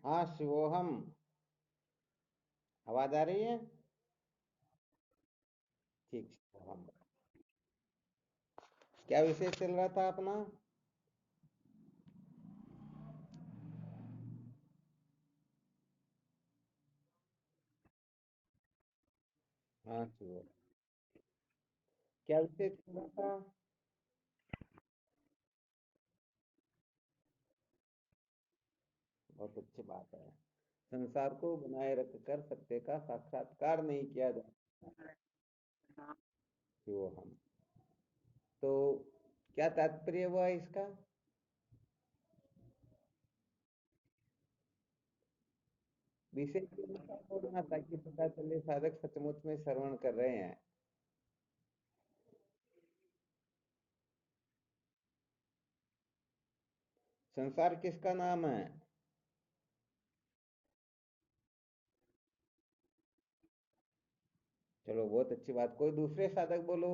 हाँ शिवोहम। आवाज आ रही है? ठीक शिवोहम। क्या विषय चल रहा था अपना? हाँ शिवोहम। क्या विषय चल रहा था? बहुत अच्छी बात है। संसार को बनाए रख कर सत्य का साक्षात्कार नहीं किया जा शिवोहम। तो क्या तात्पर्य हुआ इसका? विषय के अनुसार बोलना ताकि पता चले साधक सचमुच में श्रवण कर रहे हैं। संसार किसका नाम है? चलो बहुत अच्छी बात, कोई दूसरे साधक बोलो।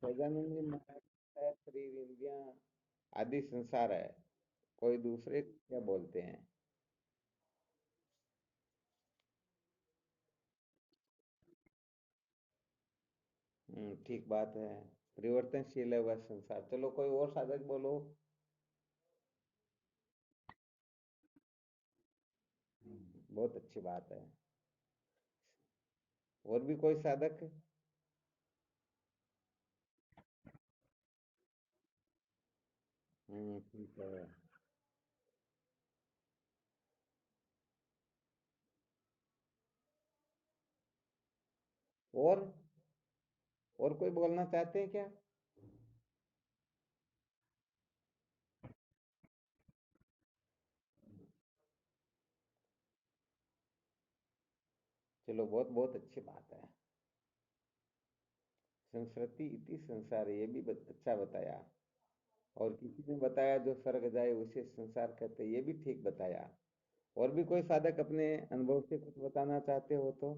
सदानंद जी महाराज है, शरीर इंद्रियां आदि संसार है। कोई दूसरे क्या बोलते हैं? ठीक बात है। परिवर्तनशील है वह संसार। चलो कोई और साधक बोलो। बहुत अच्छी बात है। और भी कोई साधक? ठीक है। और कोई बोलना चाहते हैं क्या? चलो बहुत बहुत अच्छी बात है। संस्कृति इति संसार, ये भी अच्छा बताया। और किसी ने बताया जो स्वर्ग जाए उसे संसार कहते, ये भी ठीक बताया। और भी कोई साधक अपने अनुभव से कुछ बताना चाहते हो तो?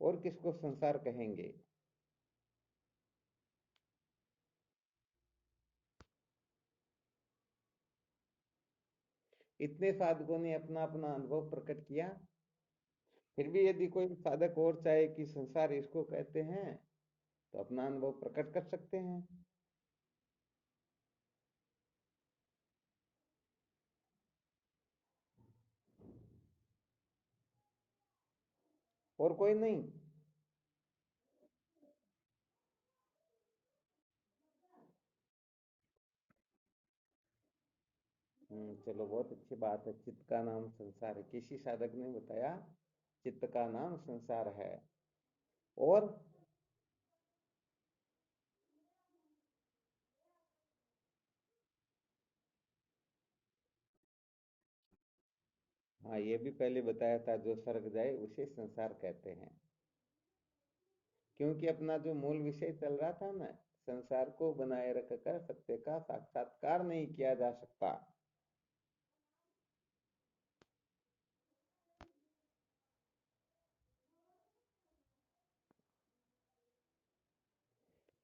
और किसको संसार कहेंगे? इतने साधकों ने अपना अपना अनुभव प्रकट किया। फिर भी यदि कोई साधक और चाहे कि संसार इसको कहते हैं, तो अपना अनुभव प्रकट कर सकते हैं। और कोई नहीं? चलो बहुत अच्छी बात है। चित्त का नाम संसार है, किसी साधक ने बताया चित्त का नाम संसार है। और हाँ, ये भी पहले बताया था, जो स्वर्ग जाए उसे संसार कहते हैं। क्योंकि अपना जो मूल विषय चल रहा था ना, संसार को बनाए रखकर सत्य का साक्षात्कार नहीं किया जा सकता।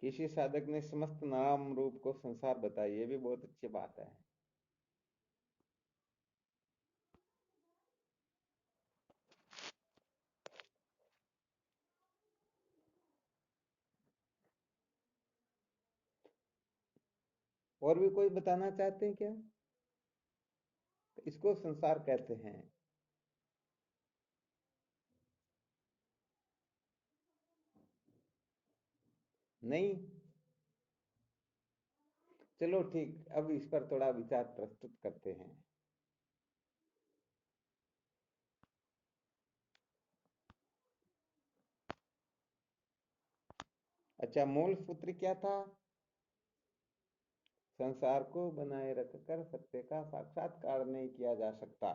किसी साधक ने समस्त नाम रूप को संसार बताया, ये भी बहुत अच्छी बात है। और भी कोई बताना चाहते हैं क्या? इसको संसार कहते हैं। नहीं? चलो ठीक, अब इस पर थोड़ा विचार प्रस्तुत करते हैं। अच्छा, मूल सूत्र क्या था? संसार को बनाए रखकर सत्य का साक्षात्कार नहीं किया जा सकता।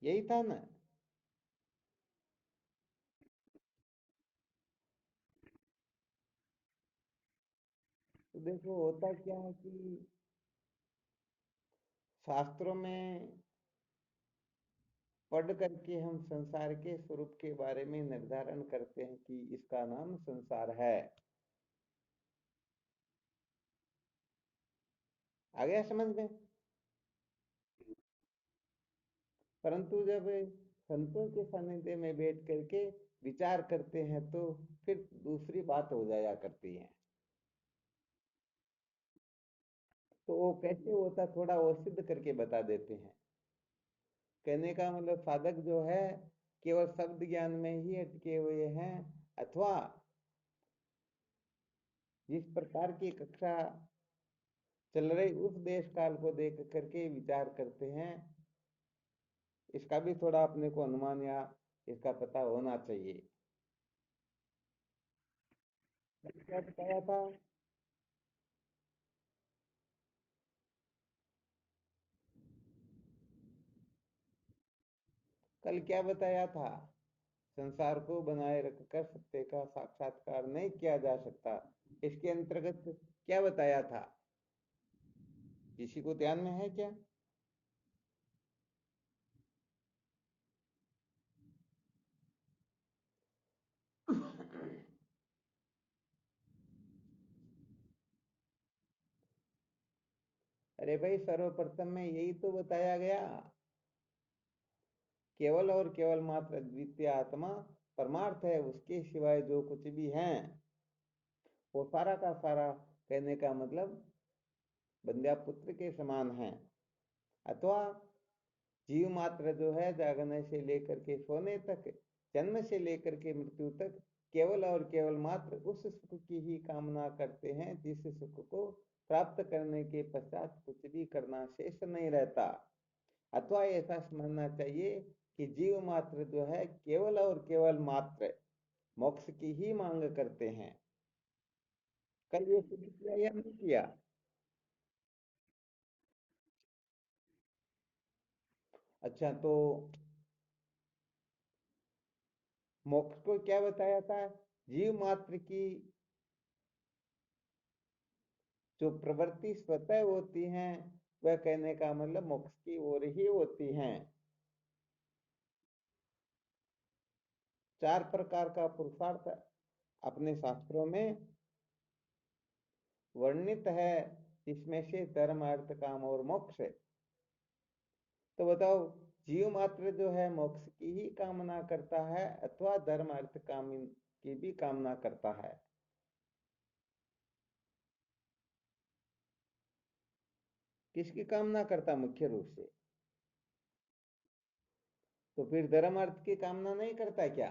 यही था ना? तो देखो होता क्या है कि शास्त्रों में पढ़ करके हम संसार के स्वरूप के बारे में निर्धारण करते हैं कि इसका नाम संसार है। आ गया समझ में? परंतु जब संतों के सानिध्य में बैठ करके विचार करते हैं तो फिर दूसरी बात हो जाया करती है। तो वो कैसे होता, थोड़ा वो सिद्ध करके बता देते हैं। कहने का मतलब साधक जो है केवल शब्द ज्ञान में ही अटके हुए हैं, अथवा जिस प्रकार की कक्षा चल रही उस देश काल को देख करके विचार करते हैं, इसका भी थोड़ा अपने को अनुमान या इसका पता होना चाहिए। क्या बताया था? कल क्या बताया था? संसार को बनाए रखकर सत्य का साक्षात्कार नहीं किया जा सकता। इसके अंतर्गत क्या बताया था? किसी को ध्यान में है क्या? अरे भाई, सर्वप्रथम में यही तो बताया गया, केवल और केवल मात्र द्वितीय आत्मा परमार्थ है, उसके सिवाय जो कुछ भी है वो सारा का सारा, कहने का मतलब बंध्या पुत्र के समान है। अथवा जीव मात्र जो है जागने से लेकर के सोने तक, जन्म से लेकर के मृत्यु तक केवल और केवल मात्र उस सुख की ही कामना करते हैं जिस सुख को प्राप्त करने के पश्चात कुछ भी करना शेष नहीं रहता। अथवा ऐसा समझना चाहिए कि जीव मात्र जो है केवल और केवल मात्र मोक्ष की ही मांग करते हैं। कल ये सिद्ध किया या नहीं किया? अच्छा, तो मोक्ष को क्या बताया था? जीव मात्र की जो प्रवृत्ति स्वतः होती हैं, वह कहने का मतलब मोक्ष की ओर ही होती हैं। चार प्रकार का पुरुषार्थ अपने शास्त्रों में वर्णित है, जिसमें से धर्म अर्थ काम और मोक्ष है। तो बताओ, जीव मात्र जो है मोक्ष की ही कामना करता है अथवा धर्म अर्थ काम की भी कामना करता है? किसकी कामना करता मुख्य रूप से? तो फिर धर्म अर्थ की कामना नहीं करता क्या?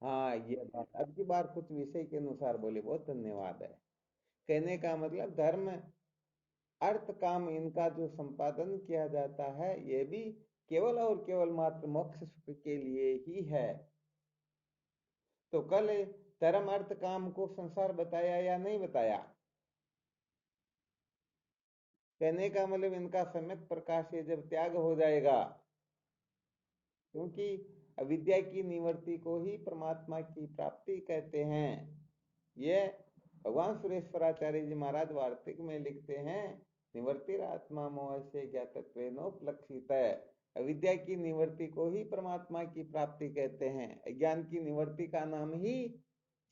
हाँ, ये बात अब की बार कुछ विषय के अनुसार बोले, बहुत धन्यवाद है। कहने का मतलब धर्म अर्थ काम इनका जो संपादन किया जाता है, ये भी केवल और केवल मात्र मोक्ष सुख के लिए ही है। तो कल धर्म अर्थ काम को संसार बताया या नहीं बताया? कहने का मतलब इनका सम्यक प्रकाश से जब त्याग हो जाएगा, क्योंकि अविद्या की निवृत्ति को ही परमात्मा की प्राप्ति कहते हैं। ये भगवान सुरेश्वराचार्य जी महाराज वार्तिक में लिखते हैं, निवर्तिर आत्मा मोह से ज्ञातत्वेनोपलक्षित है। अविद्या की निवृत्ति को ही परमात्मा की प्राप्ति कहते हैं। अज्ञान की निवृत्ति का नाम ही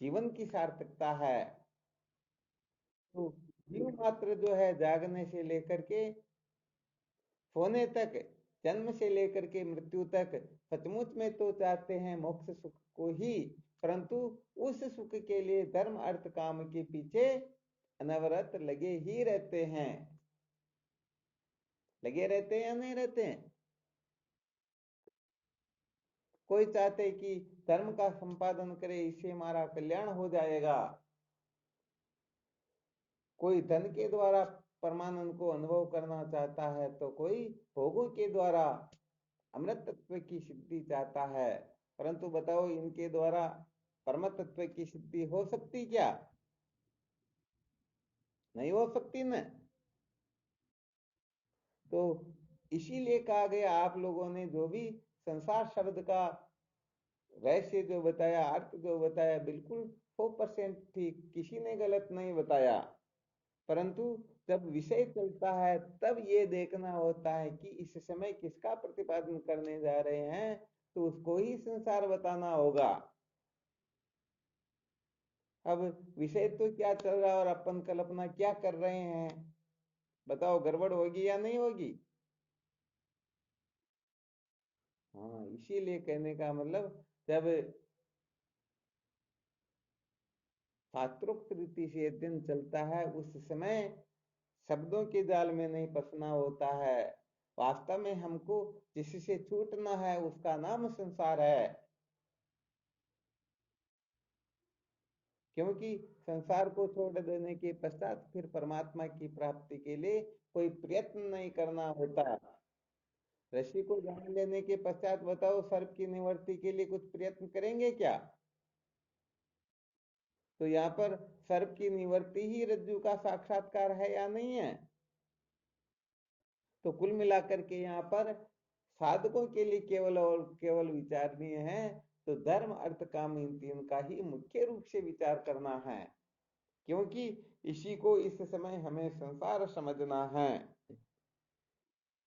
जीवन की सार्थकता है। तो जीव मात्र जो है जागने से लेकर के सोने तक, जन्म से लेकर के मृत्यु तक सचमुच में तो चाहते हैं मोक्ष सुख को ही, परंतु उस सुख के लिए धर्म अर्थ काम के पीछे अनवरत लगे ही रहते हैं। लगे रहते हैं या नहीं रहते हैं? कोई चाहते कि धर्म का संपादन करे, इससे हमारा कल्याण हो जाएगा। कोई धन के द्वारा परमानंद को अनुभव करना चाहता है, तो कोई भोगों के द्वारा अमृत तत्व की सिद्धि चाहता है। परंतु बताओ, इनके द्वारा परम तत्व की सिद्धि हो सकती क्या? नहीं हो सकती न। तो इसीलिए कहा गया, आप लोगों ने जो भी संसार शब्द का रहस्य जो बताया, अर्थ जो बताया, बिल्कुल 100% ठीक, किसी ने गलत नहीं बताया। परंतु जब विषय चलता है तब ये देखना होता है कि इस समय किसका प्रतिपादन करने जा रहे हैं, तो उसको ही संसार बताना होगा। अब विषय तो क्या चल रहा है और अपन कल्पना क्या कर रहे हैं, बताओ गड़बड़ होगी या नहीं होगी? हाँ, इसीलिए कहने का मतलब, जब शास्त्रोक्त रीति से अध्ययन चलता है उस समय शब्दों के जाल में नहीं फंसना होता है। वास्तव में हमको जिससे छूटना है उसका नाम संसार है, क्योंकि संसार को छोड़ देने के पश्चात फिर परमात्मा की प्राप्ति के लिए कोई प्रयत्न नहीं करना होता। ऋषि को जान लेने के पश्चात बताओ सर्प की निवृत्ति के लिए कुछ प्रयत्न करेंगे क्या? तो यहाँ पर सर्प की निवृत्ति ही रज्जु का साक्षात्कार है या नहीं है? तो कुल मिलाकर के यहाँ पर साधकों के लिए केवल और केवल विचारणीय है तो धर्म अर्थ काम इन तीन का ही मुख्य रूप से विचार करना है, क्योंकि इसी को इस समय हमें संसार समझना है।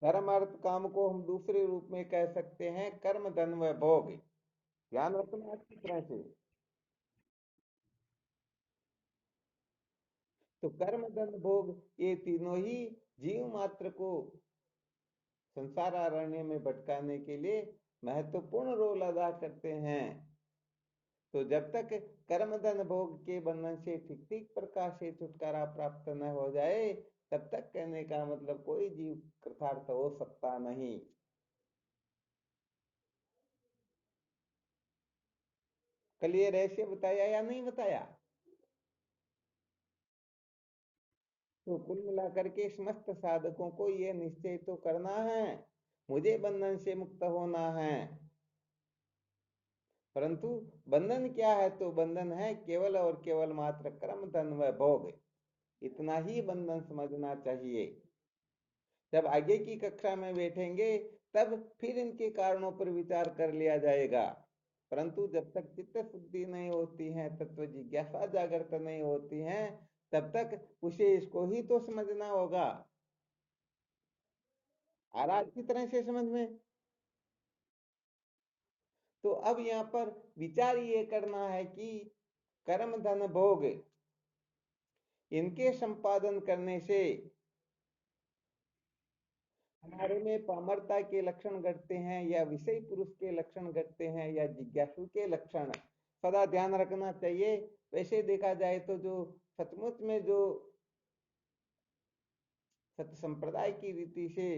धर्म अर्थ काम को हम दूसरे रूप में कह सकते हैं कर्म धन व भोग। ध्यान रखना अच्छी तरह से। तो कर्म धन भोग ये तीनों ही जीव मात्र को संसार अरण्य में भटकाने के लिए महत्वपूर्ण रोल अदा करते हैं। तो जब तक कर्म धन भोग के बंधन से ठीक ठीक प्रकार से छुटकारा प्राप्त न हो जाए तब तक कहने का मतलब कोई जीव कृतार्थ हो सकता नहीं। क्लियर ऐसे बताया या नहीं बताया? तो कुल मिलाकर के समस्त साधकों को यह निश्चय तो करना है मुझे बंधन से मुक्त होना है, परंतु बंधन क्या है, तो बंधन है केवल और केवल मात्र कर्म धन व भोग, इतना ही बंधन समझना चाहिए। जब आगे की कक्षा में बैठेंगे तब फिर इनके कारणों पर विचार कर लिया जाएगा, परंतु जब तक चित्त शुद्धि नहीं होती है, तत्व जिज्ञासा जागृत नहीं होती है, तब तक उसे इसको ही तो समझना होगा। आ रहा अच्छी तरह से समझ में? तो अब यहाँ पर विचार ये करना है कि कर्म धन भोग इनके संपादन करने से हमारे में पामरता के लक्षण घटते हैं या विषय पुरुष के लक्षण घटते हैं या जिज्ञासु के लक्षण, सदा ध्यान रखना चाहिए। वैसे देखा जाए तो जो सचमुच में जो सत्य संप्रदाय की रीति से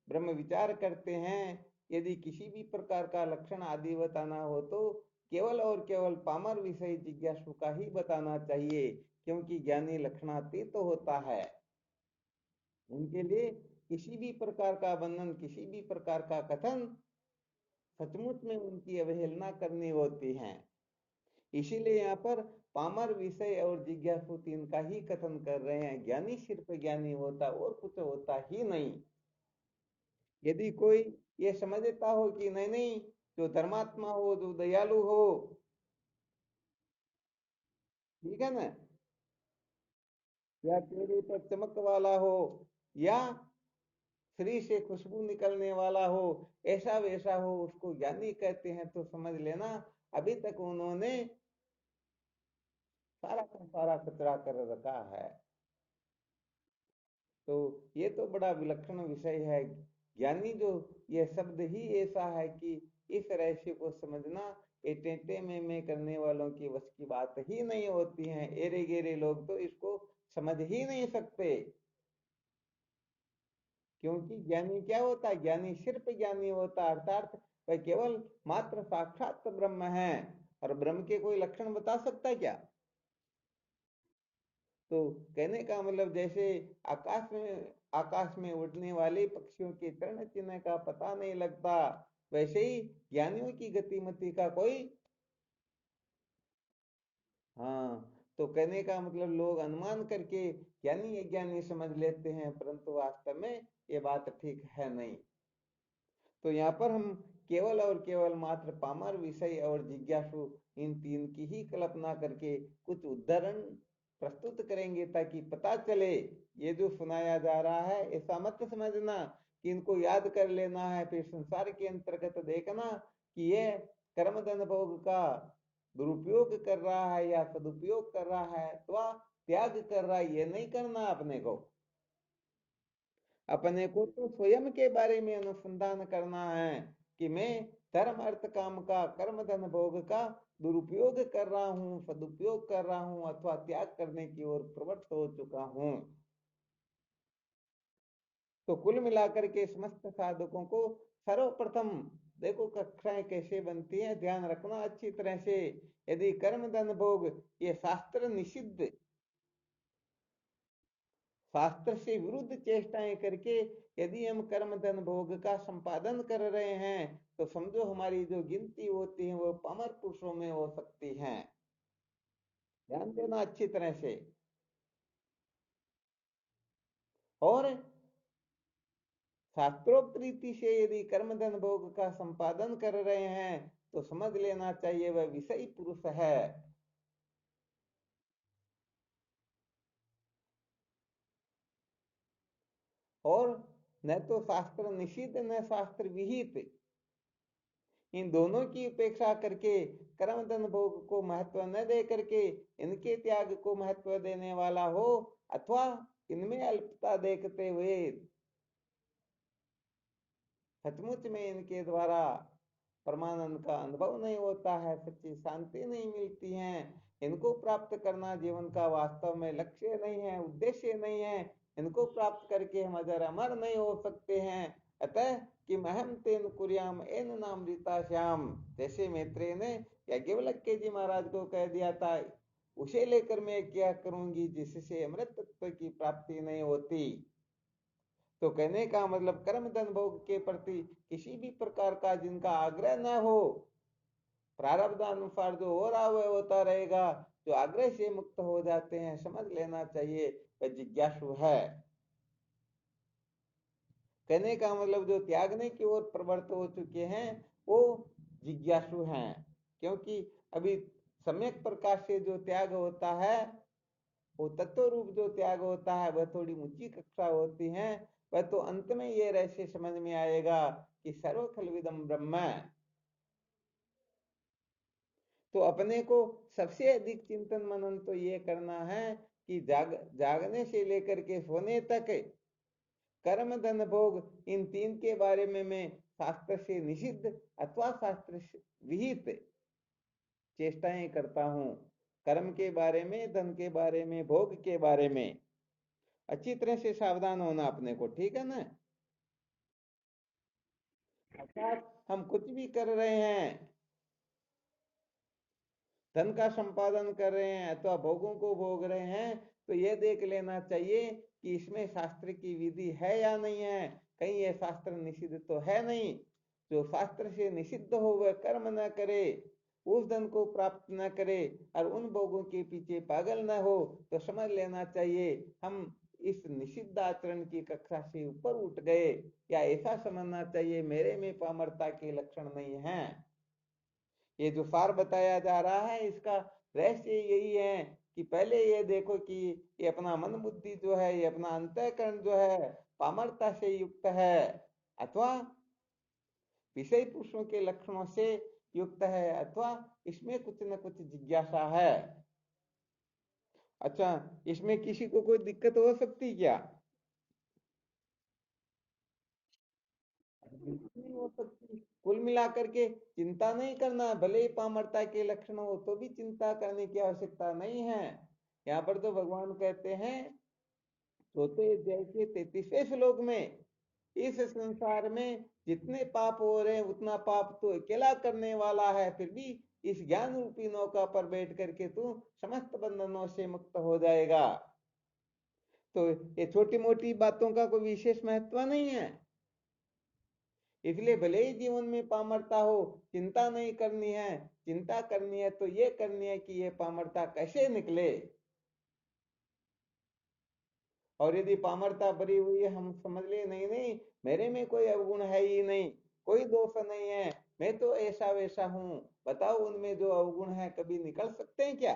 ब्रह्म विचार करते हैं, यदि किसी भी प्रकार का लक्षण आदि बताना हो तो केवल और केवल पामर विषय जिज्ञासु का ही बताना चाहिए, क्योंकि ज्ञानी लक्षणातीत तो होता है। उनके लिए किसी भी प्रकार का बंधन, किसी भी प्रकार का कथन सचमुच में उनकी अवहेलना करनी होती है। इसीलिए यहाँ पर पामर विषय और जिज्ञासु तीन का ही कथन कर रहे हैं। ज्ञानी सिर्फ ज्ञानी होता और कुछ होता ही नहीं। यदि कोई ये समझता हो कि नहीं नहीं, जो धर्मात्मा हो, जो दयालु हो, ठीक है ना, या चेहरे पर चमक वाला हो, या शरीर से खुशबू निकलने वाला हो, ऐसा वैसा हो, उसको ज्ञानी कहते हैं, तो समझ लेना अभी तक उन्होंने सारा का सारा कचरा कर रखा है। तो ये तो बड़ा विलक्षण विषय है। ज्ञानी जो ये शब्द ही ऐसा है कि इस रहस्य को समझना ये टेंटे में करने वालों की वश की बात ही नहीं होती है। एरे गेरे लोग तो इसको समझ ही नहीं सकते, क्योंकि ज्ञानी क्या होता है? ज्ञानी सिर्फ ज्ञानी होता है, अर्थात वह केवल मात्र साक्षात ब्रह्म है। और ब्रह्म के कोई लक्षण बता सकता है क्या? तो कहने का मतलब जैसे आकाश में उड़ने वाले पक्षियों के चरण चिन्ह का पता नहीं लगता, वैसे ही ज्ञानियों की गतिमति का कोई, हाँ, तो कहने का मतलब लोग अनुमान करके ज्ञानी अज्ञानी समझ लेते हैं, परंतु वास्तव में ये बात ठीक है नहीं। तो यहाँ पर हम केवल और केवल मात्र पामर विषय और जिज्ञासु इन तीन की ही कल्पना करके कुछ उदाहरण प्रस्तुत करेंगे ताकि पता चले ये जो सुनाया जा रहा है ऐसा मत समझना कि इनको याद कर लेना है, फिर संसार के अंतर्गत देखना कि ये कर्म धन भोग का दुरुपयोग कर रहा है या सदुपयोग कर रहा है अथवा त्याग कर रहा है, ये नहीं करना अपने को। अपने को तो स्वयं के बारे में अनुसंधान करना है कि मैं धर्म अर्थ काम का कर्म धन भोग का दुरुपयोग कर रहा हूँ, सदुपयोग कर रहा हूँ अथवा त्याग करने की ओर प्रवृत्त हो चुका हूँ। तो कुल मिलाकर के समस्त साधकों को सर्वप्रथम देखो कक्षाएं कैसे बनती हैं, ध्यान रखना अच्छी तरह से। यदि कर्म धन भोग ये शास्त्र निषिद्ध, शास्त्र से विरुद्ध चेष्टाएं करके यदि हम कर्म धन भोग का संपादन कर रहे हैं तो समझो हमारी जो गिनती होती है वो पामर पुरुषों में हो सकती है। ध्यान देना अच्छी तरह से। और शास्त्रोक्त रीति से यदि कर्म धन भोग का संपादन कर रहे हैं तो समझ लेना चाहिए वह विषयी पुरुष है। और न तो शास्त्र निषिद्ध न शास्त्र विहित, इन दोनों की उपेक्षा करके कर्म धन भोग को महत्व न दे करके इनके त्याग को महत्व देने वाला हो अथवा इनमें अल्पता देखते हुए सचमुच में इनके द्वारा परमानंद का अनुभव नहीं होता है, सच्ची शांति नहीं मिलती है, इनको प्राप्त करना जीवन का वास्तव में लक्ष्य नहीं है, उद्देश्य नहीं है, इनको प्राप्त करके हम अजर अमर नहीं हो सकते हैं। अतः कि महम तेन कुर्याम एन नामृता श्याम, जैसे मैत्रेय ने याज्ञवल्क्य जी महाराज को कह दिया था, उसे लेकर मैं क्या करूंगी जिससे अमृत तत्व की प्राप्ति नहीं होती। तो कहने का मतलब कर्म धन भोग के प्रति किसी भी प्रकार का जिनका आग्रह न हो, प्रारब्ध अनुसार जो हो रहा वह होता रहेगा, जो आग्रह से मुक्त हो जाते हैं समझ लेना चाहिए वह जिज्ञासु है। कहने का मतलब जो त्यागने की ओर प्रवृत्त हो चुके हैं वो जिज्ञासु हैं। क्योंकि अभी सम्यक प्रकाश से जो त्याग होता है वो तत्व रूप जो त्याग होता है वह थोड़ी ऊंची कक्षा होती है। वह तो अंत में ये रहस्य समझ में आएगा कि सर्व खलविदम ब्रह्म। तो अपने को सबसे अधिक चिंतन मनन तो ये करना है कि जागने से लेकर के सोने तक कर्म धन भोग इन तीन के बारे में मैं शास्त्र से निषिद्ध अथवा शास्त्र विहित चेष्टाएं करता हूँ। कर्म के बारे में, धन के बारे में, भोग के बारे में अच्छी तरह से सावधान होना अपने को, ठीक है ना। अर्थात हम कुछ भी कर रहे हैं, धन का संपादन कर रहे हैं अथवा भोगों को भोग रहे हैं तो यह देख लेना चाहिए कि इसमें शास्त्र की विधि है या नहीं है, कहीं यह शास्त्र निषिद्ध तो है नहीं। जो शास्त्र से निषिद्ध हो वह कर्म न करे, उस धन को प्राप्त न करे और उन भोगों के पीछे पागल न हो तो समझ लेना चाहिए हम इस निषिद्ध आचरण की कक्षा से ऊपर उठ गए, या ऐसा समझना चाहिए मेरे में पामरता के लक्षण नहीं है। ये जो सार बताया जा रहा है इसका रहस्य यही है कि पहले ये देखो कि ये अपना मन बुद्धि जो है, ये अपना अंतःकरण जो है पामरता से युक्त है अथवा विषय पुरुषों के लक्षणों से युक्त है अथवा इसमें कुछ न कुछ जिज्ञासा है। अच्छा, इसमें किसी को कोई दिक्कत हो सकती क्या? बिल्कुल नहीं हो सकती। कुल मिलाकर के चिंता नहीं करना, भले ही पामरता के लक्षण हो तो भी चिंता करने की आवश्यकता नहीं है। यहाँ पर तो भगवान कहते हैं चौथे अध्याय के 33वें श्लोक में, इस संसार में जितने पाप हो रहे हैं उतना पाप तो अकेला करने वाला है, फिर भी इस ज्ञान रूपी नौका पर बैठ करके तू समस्त बंधनों से मुक्त हो जाएगा। तो ये छोटी मोटी बातों का कोई विशेष महत्व नहीं है। इसलिए भले ही जीवन में पामरता हो, चिंता नहीं करनी है। चिंता करनी है तो ये करनी है कि ये पामरता कैसे निकले। और यदि पामरता भरी हुई है हम समझ ले नहीं नहीं मेरे में कोई अवगुण है ही नहीं, कोई दोष नहीं है, मैं तो ऐसा वैसा हूं, बताओ उनमें जो अवगुण है कभी निकल सकते हैं क्या?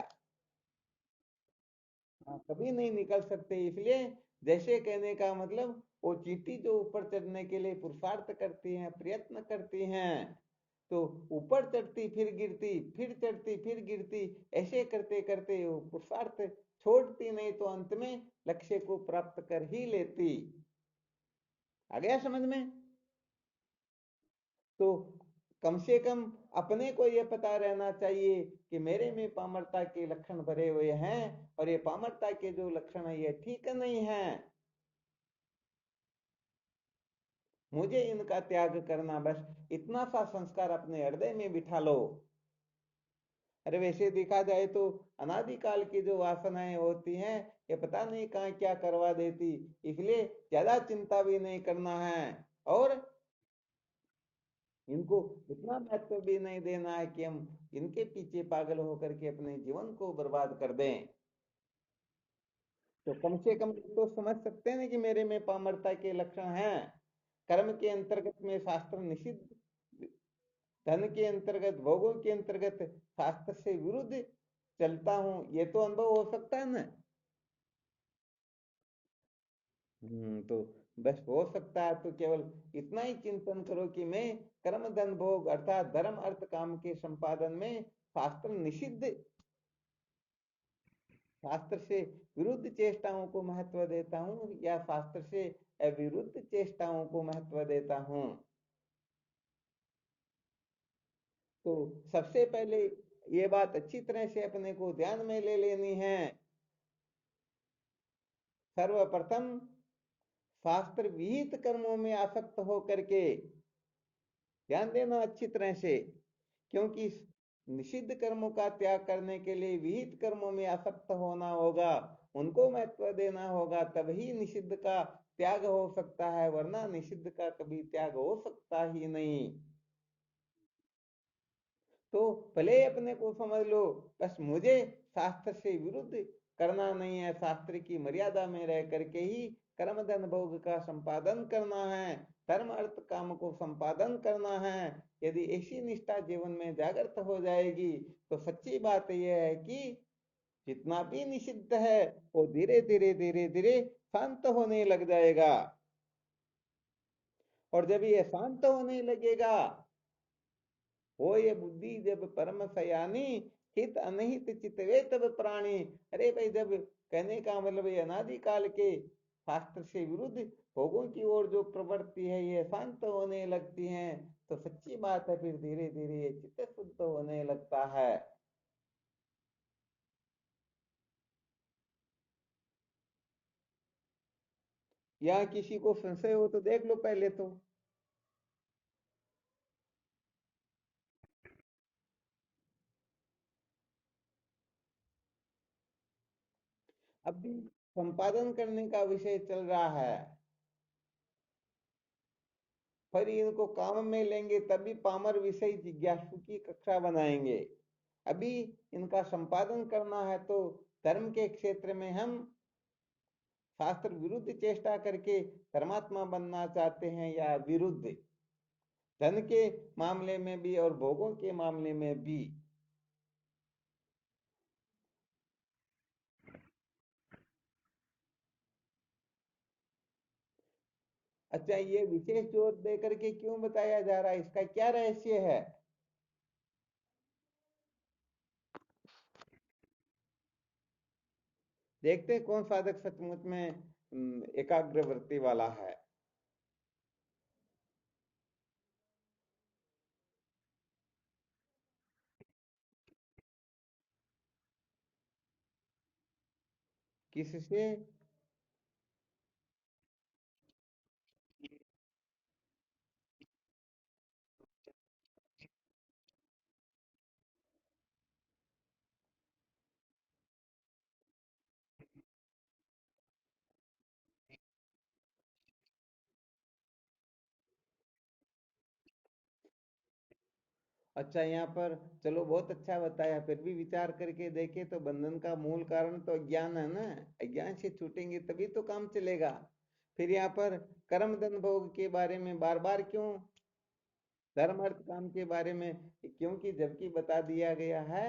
हाँ, कभी नहीं निकल सकते। इसलिए जैसे कहने का मतलब, वो चींटी जो ऊपर चढ़ने के लिए पुरुषार्थ करती हैं, प्रयत्न करती हैं, तो ऊपर चढ़ती फिर गिरती, फिर चढ़ती फिर गिरती, ऐसे करते करते वो पुरुषार्थ छोड़ती नहीं, तो अंत में लक्ष्य को प्राप्त कर ही लेती। आ गया समझ में? तो कम से कम अपने को यह पता रहना चाहिए कि मेरे में पामरता के लक्षण भरे हुए हैं, और ये पामरता के जो लक्षण है ये ठीक नहीं है, मुझे इनका त्याग करना, बस इतना सा संस्कार अपने हृदय में बिठा लो। अरे वैसे देखा जाए तो अनादिकाल की जो वासनाएं होती हैं, ये पता नहीं कहाँ क्या करवा देती, इसलिए ज्यादा चिंता भी नहीं करना है, और इनको इतना महत्व भी नहीं देना है कि हम इनके पीछे पागल होकर के अपने जीवन को बर्बाद कर दें। तो कम से कम तो समझ सकते हैं कि मेरे में पामरता के लक्षण हैं। कर्म के अंतर्गत में शास्त्र निषिद्ध, धन के अंतर्गत, भोगों के अंतर्गत शास्त्र से विरुद्ध चलता हूं, ये तो अनुभव हो सकता है ना। तो बस हो सकता है तो केवल इतना ही चिंतन करो कि मैं कर्म धन भोग अर्थात धर्म अर्थ काम के संपादन में शास्त्र निषिद्ध, शास्त्र से विरुद्ध चेष्टाओं को महत्व देता हूँ, या शास्त्र से विरुद्ध चेष्टाओं को महत्व देता हूँ। तो सबसे पहले ये बात अच्छी तरह से अपने को ध्यान में ले लेनी है। सर्वप्रथम शास्त्र विहित कर्मों में आसक्त हो करके, ध्यान देना अच्छी तरह से, क्योंकि निषिद्ध कर्मों का त्याग करने के लिए विहित कर्मों में आसक्त होना होगा, उनको महत्व देना होगा, तभी निषिद्ध का त्याग हो सकता है, वरना निषिद्ध का कभी त्याग हो सकता ही नहीं। तो भले अपने को समझ लो, बस मुझे शास्त्र से विरुद्ध करना नहीं है, शास्त्र की मर्यादा में रह करके ही कर्म धन भोग का संपादन करना है, धर्म अर्थ काम को संपादन करना है। यदि ऐसी निष्ठा जीवन में जागृत हो जाएगी, तो सच्ची बात यह है कि जितना भी निषिद्ध है वो धीरे धीरे धीरे धीरे शांत होने लग जाएगा। और जब ये शांत होने लगेगा, हो ये बुद्धि जब परम सयानी, हित अनहित चितवे तब प्राणी। अरे भाई, जब कहने का मतलब ये अनादिकाल के शास्त्र से विरुद्ध भोगों की ओर जो प्रवृत्ति है ये शांत होने लगती है, तो सच्ची बात है फिर धीरे धीरे ये चित्त शुद्ध होने लगता है। यहाँ किसी को संशय हो तो देख लो पहले तो। अभी संपादन करने का विषय चल रहा है, फिर इनको काम में लेंगे तभी पामर विषय जिज्ञासु की कक्षा बनाएंगे। अभी इनका संपादन करना है, तो धर्म के क्षेत्र में हम शास्त्र विरुद्ध चेष्टा करके धर्मात्मा बनना चाहते हैं, या विरुद्ध, धन के मामले में भी और भोगों के मामले में भी। अच्छा, ये विशेष जोर दे करके क्यों बताया जा रहा है, इसका क्या रहस्य है? देखते हैं कौन साधक सचमुच में एकाग्रवर्ती वाला है। किससे? अच्छा, यहाँ पर चलो बहुत अच्छा बताया, फिर भी विचार करके देखे तो बंधन का मूल कारण तो अज्ञान है ना। अज्ञान से छूटेंगे तभी तो काम चलेगा। फिर यहाँ पर कर्म धन भोग के बारे में बार बार क्यों, धर्म अर्थ काम के बारे में, क्योंकि जबकि बता दिया गया है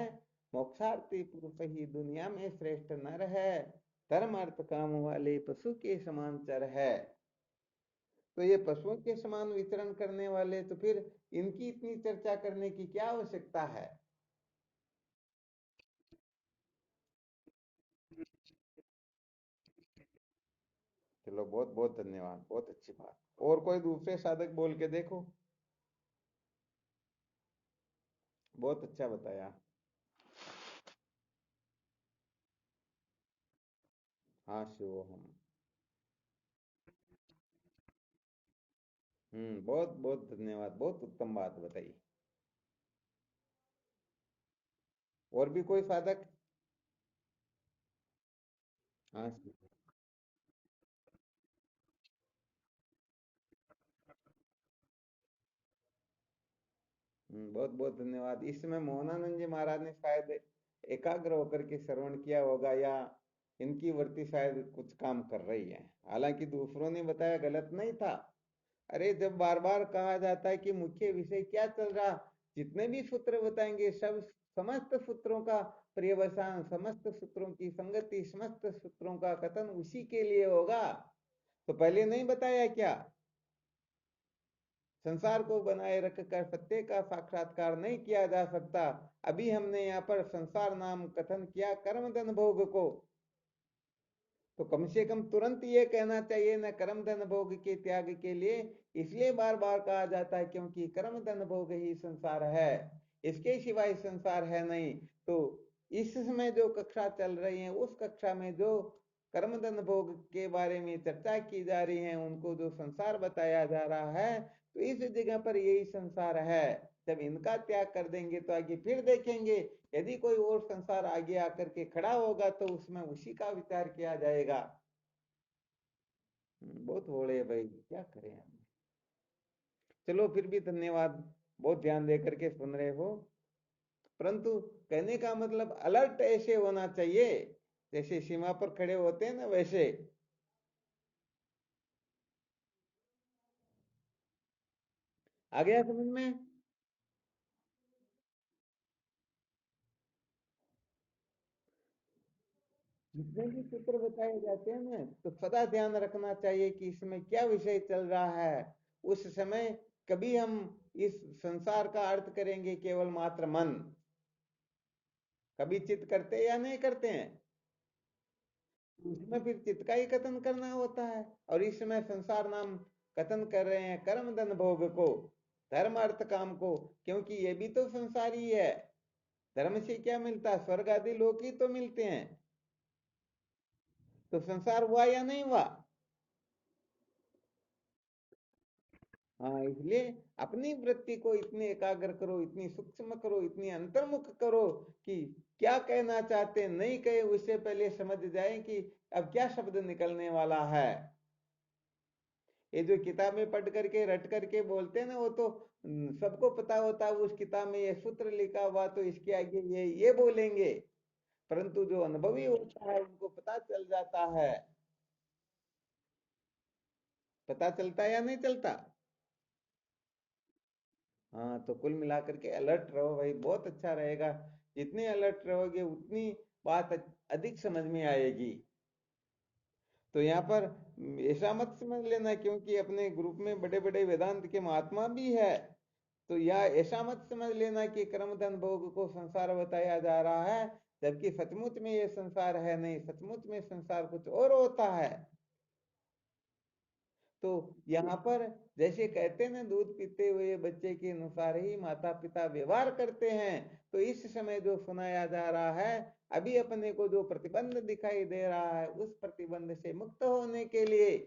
मोक्षार्थी पुरुष ही दुनिया में श्रेष्ठ नर है, धर्म अर्थ काम वाले पशु के समान चर है। तो ये पशुओं के समान विचरण करने वाले, तो फिर इनकी इतनी चर्चा करने की क्या आवश्यकता है। चलो, बहुत बहुत धन्यवाद, बहुत अच्छी बात। और कोई दूसरे साधक बोल के देखो। बहुत अच्छा बताया। हाँ शिवोहम। बहुत बहुत धन्यवाद, बहुत उत्तम बात बताई। और भी कोई साधक। हाँ शिव। बहुत बहुत धन्यवाद। इस समय मोहनानंद जी महाराज ने शायद एकाग्र होकर के श्रवण किया होगा, या इनकी वृत्ति शायद कुछ काम कर रही है। हालांकि दूसरों ने बताया गलत नहीं था। अरे जब बार बार कहा जाता है कि मुख्य विषय क्या चल रहा, जितने भी सूत्र बताएंगे सब, समस्त सूत्रों का पर्यवसान, समस्त सूत्रों की संगति, समस्त सूत्रों का कथन उसी के लिए होगा। तो पहले नहीं बताया क्या, संसार को बनाए रखकर सत्य का साक्षात्कार नहीं किया जा सकता। अभी हमने यहाँ पर संसार नाम कथन किया कर्म धन भोग को, तो कम से कम तुरंत ये कहना चाहिए न कर्म धन भोग के त्याग के लिए। इसलिए बार बार कहा जाता है क्योंकि कर्म धन भोग ही संसार है, इसके सिवाय संसार है नहीं। तो इस समय जो कक्षा चल रही है, उस कक्षा में जो कर्म धन भोग के बारे में चर्चा की जा रही है, उनको जो संसार बताया जा रहा है, तो इस जगह पर यही संसार है। जब इनका त्याग कर देंगे तो आगे फिर देखेंगे, यदि कोई और संसार आगे आकर के खड़ा होगा तो उसमें उसी का विचार किया जाएगा। बहुत होड़े भाई, क्या करें हम। चलो फिर भी धन्यवाद, बहुत ध्यान दे करके सुन रहे हो। परंतु कहने का मतलब अलर्ट ऐसे होना चाहिए, जैसे सीमा पर खड़े होते हैं ना वैसे। आ गया समझ में। जितने भी सूत्र बताए जाते हैं ना, तो सदा ध्यान रखना चाहिए कि इसमें क्या विषय चल रहा है। उस समय कभी हम इस संसार का अर्थ करेंगे केवल मात्र मन, कभी चित्त करते या नहीं करते हैं, उसमें फिर चित्त का ही कथन करना होता है। और इस समय संसार नाम कथन कर रहे हैं कर्म धन भोग को, धर्म अर्थ काम को, क्योंकि ये भी तो संसार ही है। धर्म से क्या मिलता है, स्वर्ग आदि लोक ही तो मिलते हैं। तो संसार हुआ या नहीं हुआ। हाँ, इसलिए अपनी वृत्ति को इतनी एकाग्र करो, इतनी सूक्ष्म करो, इतनी अंतर्मुख करो कि क्या कहना चाहते हैं, नहीं कहे उससे पहले समझ जाए कि अब क्या शब्द निकलने वाला है। ये जो किताबें पढ़ करके रट करके बोलते हैं ना, वो तो सबको पता होता है उस किताब में ये सूत्र लिखा हुआ, तो इसके आगे ये बोलेंगे। परंतु जो अनुभवी होता है उनको पता चल जाता है। पता चलता है या नहीं चलता। हाँ, तो कुल मिलाकर के अलर्ट रहो भाई, बहुत अच्छा रहेगा। जितने अलर्ट रहोगे उतनी बात अधिक समझ में आएगी। तो यहाँ पर ऐसा मत समझ लेना क्योंकि अपने ग्रुप में बड़े बड़े वेदांत के महात्मा भी है, तो यह ऐसा मत समझ लेना कि कर्म धन भोग को संसार बताया जा रहा है, जबकि सचमुच में ये संसार है नहीं, सचमुच में संसार कुछ और होता है। तो यहाँ पर जैसे कहते हैं ना, दूध पीते हुए बच्चे के अनुसार ही माता पिता व्यवहार करते हैं। तो इस समय जो सुनाया जा रहा है, अभी अपने को जो प्रतिबंध दिखाई दे रहा है, उस प्रतिबंध से मुक्त होने के लिए,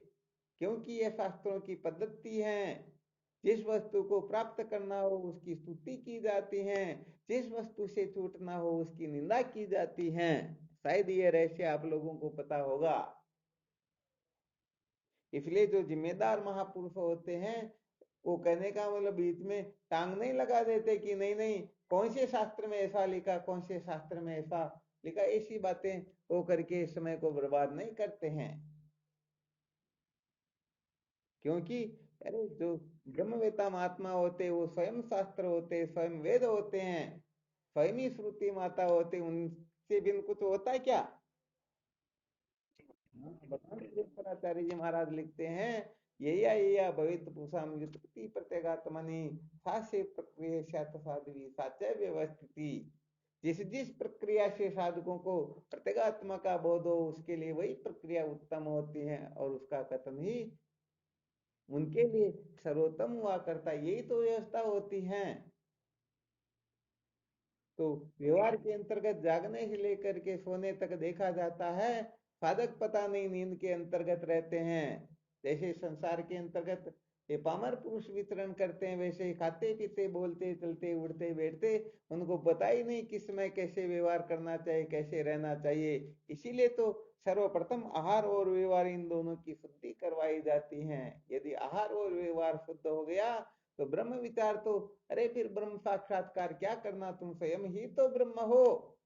क्योंकि ये शास्त्रों की पद्धति है, जिस वस्तु को प्राप्त करना हो उसकी स्तुति की जाती है, जिस वस्तु से छूटना हो उसकी निंदा की जाती है। शायद ये रहस्य आप लोगों को पता होगा। इसलिए जो जिम्मेदार महापुरुष होते हैं, वो कहने का मतलब बीच में टांग नहीं लगा देते कि नहीं नहीं, कौन से शास्त्र में ऐसा लिखा, कौन से शास्त्र में ऐसा लिखा, ऐसी बातें वो करके समय को बर्बाद नहीं करते हैं। क्योंकि अरे जो ब्रह्मवेता महात्मा होते वो स्वयं शास्त्र होते, स्वयं वेद होते हैं, स्वयं ही श्रुति माता होते, उनसे बिन कुछ होता है क्या। हाँ, भगवान जी महाराज लिखते हैं, यया भवित पुषाम व्युत्पत्ति प्रत्यगात्मनि सास्य प्रक्रिया शात साध्वी साच्या व्यवस्थिति। जिस जिस प्रक्रिया से साधकों को प्रत्यगात्मा का बोध हो उसके लिए वही प्रक्रिया उत्तम होती है और उसका कथन ही उनके लिए सर्वोत्तम हुआ करता है। यही तो व्यवस्था होती है। तो व्यवहार के अंतर्गत जागने से लेकर के सोने तक देखा जाता है, साधक पता नहीं नींद के अंतर्गत रहते हैं। जैसे संसार के अंतर्गत ये पामर पुरुष विचरण करते हैं, वैसे ही खाते पीते बोलते चलते उड़ते बैठते उनको पता ही नहीं किस समय कैसे व्यवहार करना चाहिए, कैसे रहना चाहिए। इसीलिए तो सर्वप्रथम आहार और व्यवहार इन दोनों की शुद्धि करवाई जाती है। यदि आहार और व्यवहार शुद्ध हो गया तो ब्रह्म विचार तो, अरे फिर ब्रह्म साक्षात्कार क्या करना, तुम स्वयं ही तो ब्रह्म हो।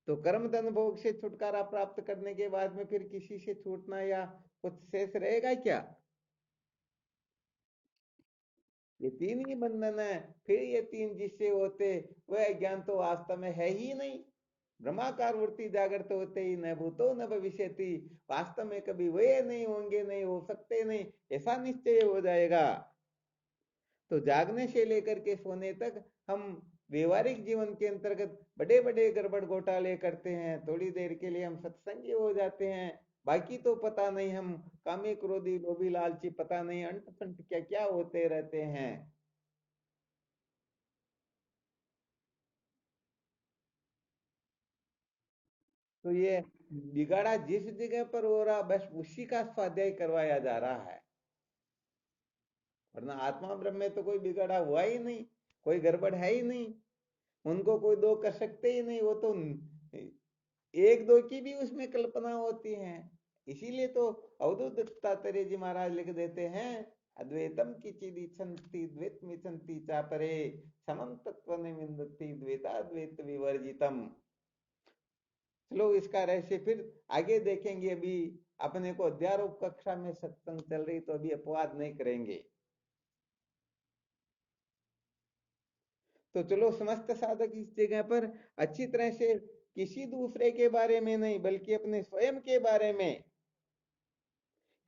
तो कर्म धन भोग से छुटकारा प्राप्त करने के बाद में फिर किसी से छूटना या कुछ शेष रहेगा क्या? ये तीन ही बंधन है। फिर ये तीन जिससे होते वह ज्ञान तो वास्तव में है ही नहीं। ब्रह्माकार वृत्ति जागृत होते ही न भूतो न भविष्यति, वास्तव में कभी वे नहीं होंगे, नहीं हो सकते, नहीं, ऐसा निश्चय हो जाएगा। तो जागने से लेकर के सोने तक हम व्यवहारिक जीवन के अंतर्गत बड़े बड़े गड़बड़ घोटाले करते हैं, थोड़ी देर के लिए हम सत्संगी हो जाते हैं, बाकी तो पता नहीं हम कामी क्रोधी लोभी लालची पता नहीं अंट संट क्या क्या होते रहते हैं। तो ये बिगाड़ा जिस जगह पर हो रहा बस उसी का स्वाध्याय करवाया जा रहा है, वरना आत्मा ब्रह्म में तो कोई बिगाड़ा हुआ ही नहीं, कोई गड़बड़ है ही नहीं। उनको कोई दो कर सकते ही नहीं, वो तो एक दो की भी उसमें कल्पना होती है। इसीलिए तो अवधूत दत्तात्रेय जी महाराज लिख देते हैं, अद्वैतम की चिद इच्छन्ति द्वैत मिच्छन्ति चापरे समम तत्व विन्दति द्वैताद्वैत विवर्जितम। चलो इसका रहस्य फिर आगे देखेंगे। अभी अपने को अध्यारोप कक्षा में सत्संग चल रही तो अभी अपवाद नहीं करेंगे। तो चलो समस्त साधक इस जगह पर अच्छी तरह से किसी दूसरे के बारे में नहीं बल्कि अपने स्वयं के बारे में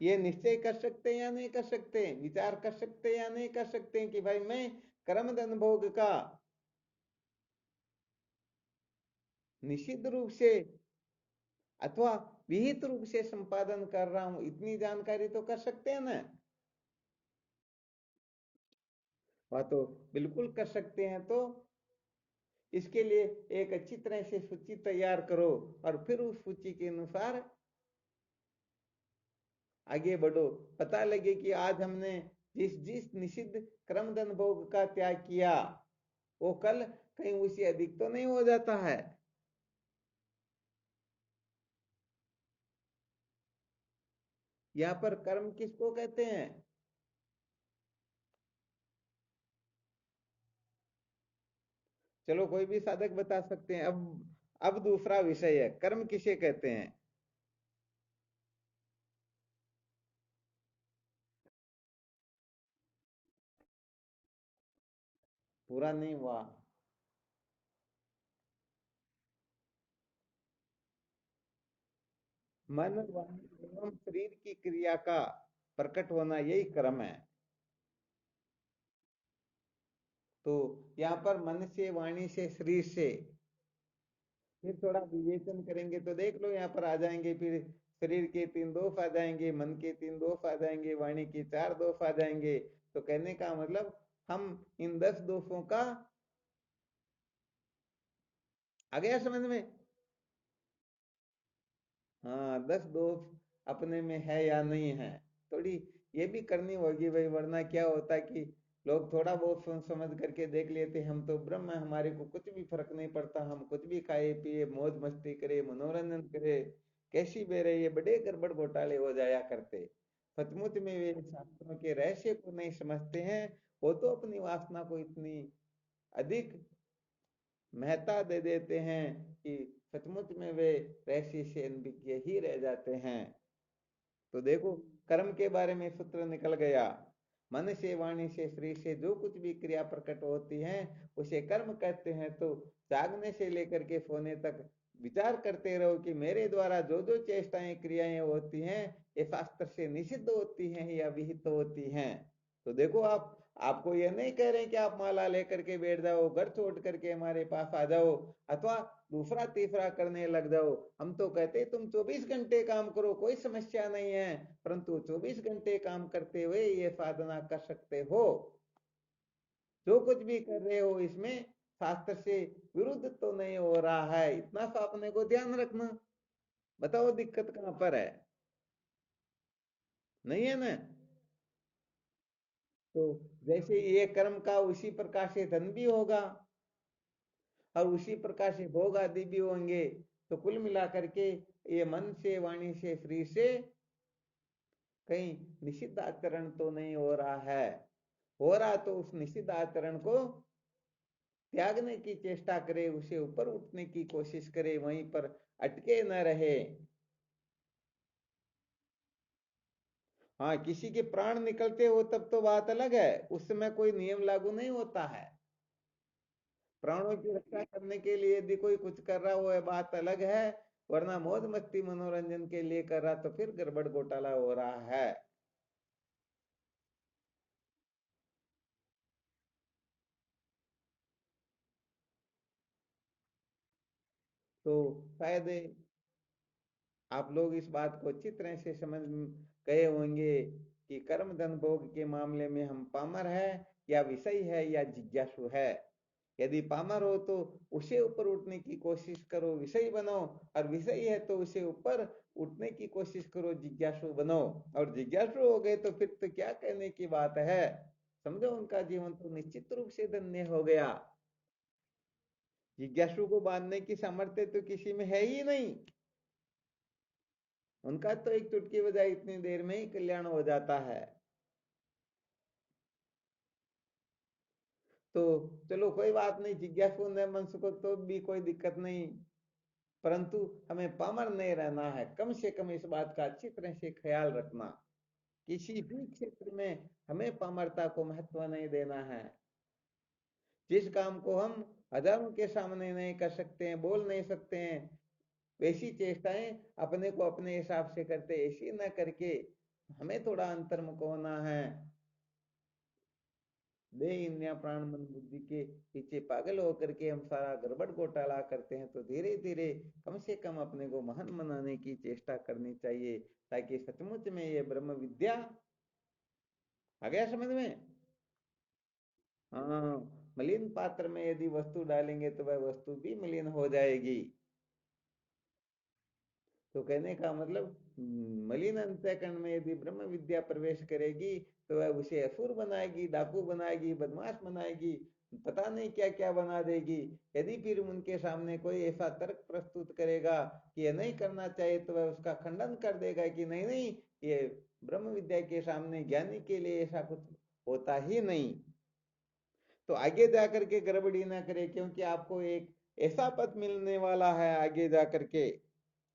ये निश्चय कर सकते हैं या नहीं कर सकते, विचार कर सकते हैं या नहीं कर सकते हैं कि भाई मैं कर्म धन भोग का निश्चित रूप से अथवा विहित रूप से संपादन कर रहा हूं, इतनी जानकारी तो कर सकते हैं ना। वह तो बिल्कुल कर सकते हैं। तो इसके लिए एक अच्छी तरह से सूची तैयार करो और फिर उस सूची के अनुसार आगे बढ़ो। पता लगे कि आज हमने जिस जिस निषिद्ध क्रम धन भोग का त्याग किया वो कल कहीं उसी अधिक तो नहीं हो जाता है। यहाँ पर कर्म किसको कहते हैं? चलो कोई भी साधक बता सकते हैं। अब दूसरा विषय है, कर्म किसे कहते हैं? पूरा नहीं हुआ। मन वाणी एवं शरीर की क्रिया का प्रकट होना यही कर्म है। तो यहाँ पर मन से वाणी से शरीर से फिर थोड़ा विवेचन करेंगे तो देख लो यहाँ पर आ जाएंगे फिर शरीर के तीन दोष आ जाएंगे, मन के तीन दोष आ जाएंगे, वाणी के चार दोष आ जाएंगे। तो कहने का मतलब हम इन 10 दोषों का, आ गया समझ में? हाँ, 10 दोष अपने में है या नहीं है, थोड़ी ये भी करनी होगी भाई, वरना क्या होता है कि लोग थोड़ा बहुत सोच समझ करके देख लेते हैं, हम तो ब्रह्म है, हमारे को कुछ भी फर्क नहीं पड़ता, हम कुछ भी खाए पिए मौज मस्ती करे मनोरंजन करे, कैसी भी रहे, ये बड़े गड़बड़ घोटाले हो जाया करते। सचमुच में वे शास्त्रों के रहस्य को नहीं समझते हैं। वो तो अपनी वासना को इतनी अधिक महत्ता दे देते हैं कि सचमुच में वे रहस्य से अनभिज्ञ ही रह जाते हैं। तो देखो, कर्म के बारे में सूत्र निकल गया। मन से वाणी से शरीर से जो कुछ भी क्रिया प्रकट होती है उसे कर्म कहते हैं। तो जागने से लेकर के सोने तक विचार करते रहो कि मेरे द्वारा जो जो चेष्टाएं क्रियाएं होती हैं ये शास्त्र से निषिद्ध होती हैं या विहित होती हैं। तो देखो आप, आपको ये नहीं कह रहे कि आप माला लेकर के बैठ जाओ, घर छोड़ करके हमारे पास आ जाओ, अथवा दूसरा तीसरा करने लग जाओ। हम तो कहते तुम 24 घंटे काम करो, कोई समस्या नहीं है, परंतु 24 घंटे काम करते हुए ये साधना कर सकते हो। जो कुछ भी कर रहे हो इसमें शास्त्र से विरुद्ध तो नहीं हो रहा है, इतना सा अपने को ध्यान रखना। बताओ दिक्कत कहां पर है? नहीं है ना? तो जैसे ये कर्म का उसी प्रकार से धन भी होगा और उसी प्रकार से भोग आदि भी होंगे। तो कुल मिलाकर के ये मन से वाणी से शरीर से कहीं निषिद्ध आचरण तो नहीं हो रहा है। हो रहा तो उस निषिद्ध आचरण को त्यागने की चेष्टा करे, उसे ऊपर उठने की कोशिश करे, वहीं पर अटके न रहे। हाँ, किसी के प्राण निकलते हो तब तो बात अलग है, उस समय कोई नियम लागू नहीं होता है। प्राणों की रक्षा करने के लिए यदि कोई कुछ कर रहा हो है बात अलग है, वरना मौज मस्ती मनोरंजन के लिए कर रहा तो फिर गड़बड़ घोटाला हो रहा है। तो शायद आप लोग इस बात को अच्छी तरह से समझ गए होंगे कि कर्म धन भोग के मामले में हम पामर है या विषयी है या जिज्ञासु है। यदि पामर हो तो उसे ऊपर उठने की कोशिश करो, विषयी बनो। और विषयी है तो उसे ऊपर उठने की कोशिश करो, जिज्ञासु बनो। और जिज्ञासु हो गए तो फिर तो क्या कहने की बात है। समझो, उनका जीवन तो निश्चित रूप से धन्य हो गया। जिज्ञासु को बांधने की सामर्थ्य तो किसी में है ही नहीं। उनका तो एक चुटकी बजाए इतनी देर में ही कल्याण हो जाता है। तो चलो कोई बात नहीं, जिज्ञासु न मन को तो भी कोई दिक्कत नहीं, परंतु हमें पामर नहीं रहना है। कम से कम इस बात का अच्छी तरह से ख्याल रखना, किसी भी क्षेत्र में हमें पामरता को महत्व नहीं देना है। जिस काम को हम हजारों के सामने नहीं कर सकते हैं, बोल नहीं सकते हैं, वैसी चेष्टाएं अपने को अपने हिसाब से करते, ऐसी न करके हमें थोड़ा अंतर्मुख होना है। देह इंद्रिया प्राण मन बुद्धि के पीछे पागल होकर के हम सारा गड़बड़ घोटाला करते हैं। तो धीरे धीरे कम से कम अपने को महान बनाने की चेष्टा करनी चाहिए, ताकि सचमुच में ये ब्रह्म विद्या आ गया समझ में। हाँ, मलिन पात्र में यदि वस्तु डालेंगे तो वह वस्तु भी मलिन हो जाएगी। तो कहने का मतलब, मलिन अंतःकरण में यदि ब्रह्म विद्या प्रवेश करेगी तो वह उसे असुर बनाएगी, डाकू बनाएगी, बदमाश बनाएगी, पता नहीं क्या क्या बना देगी। यदि फिर उनके सामने कोई ऐसा तर्क प्रस्तुत करेगा कि ये नहीं करना चाहिए तो वह उसका खंडन कर देगा कि नहीं नहीं, ये ब्रह्म विद्या के सामने ज्ञानी के लिए ऐसा कुछ होता ही नहीं। तो आगे जाकर के गड़बड़ी ना करे, क्योंकि आपको एक ऐसा पद मिलने वाला है आगे जाकर के,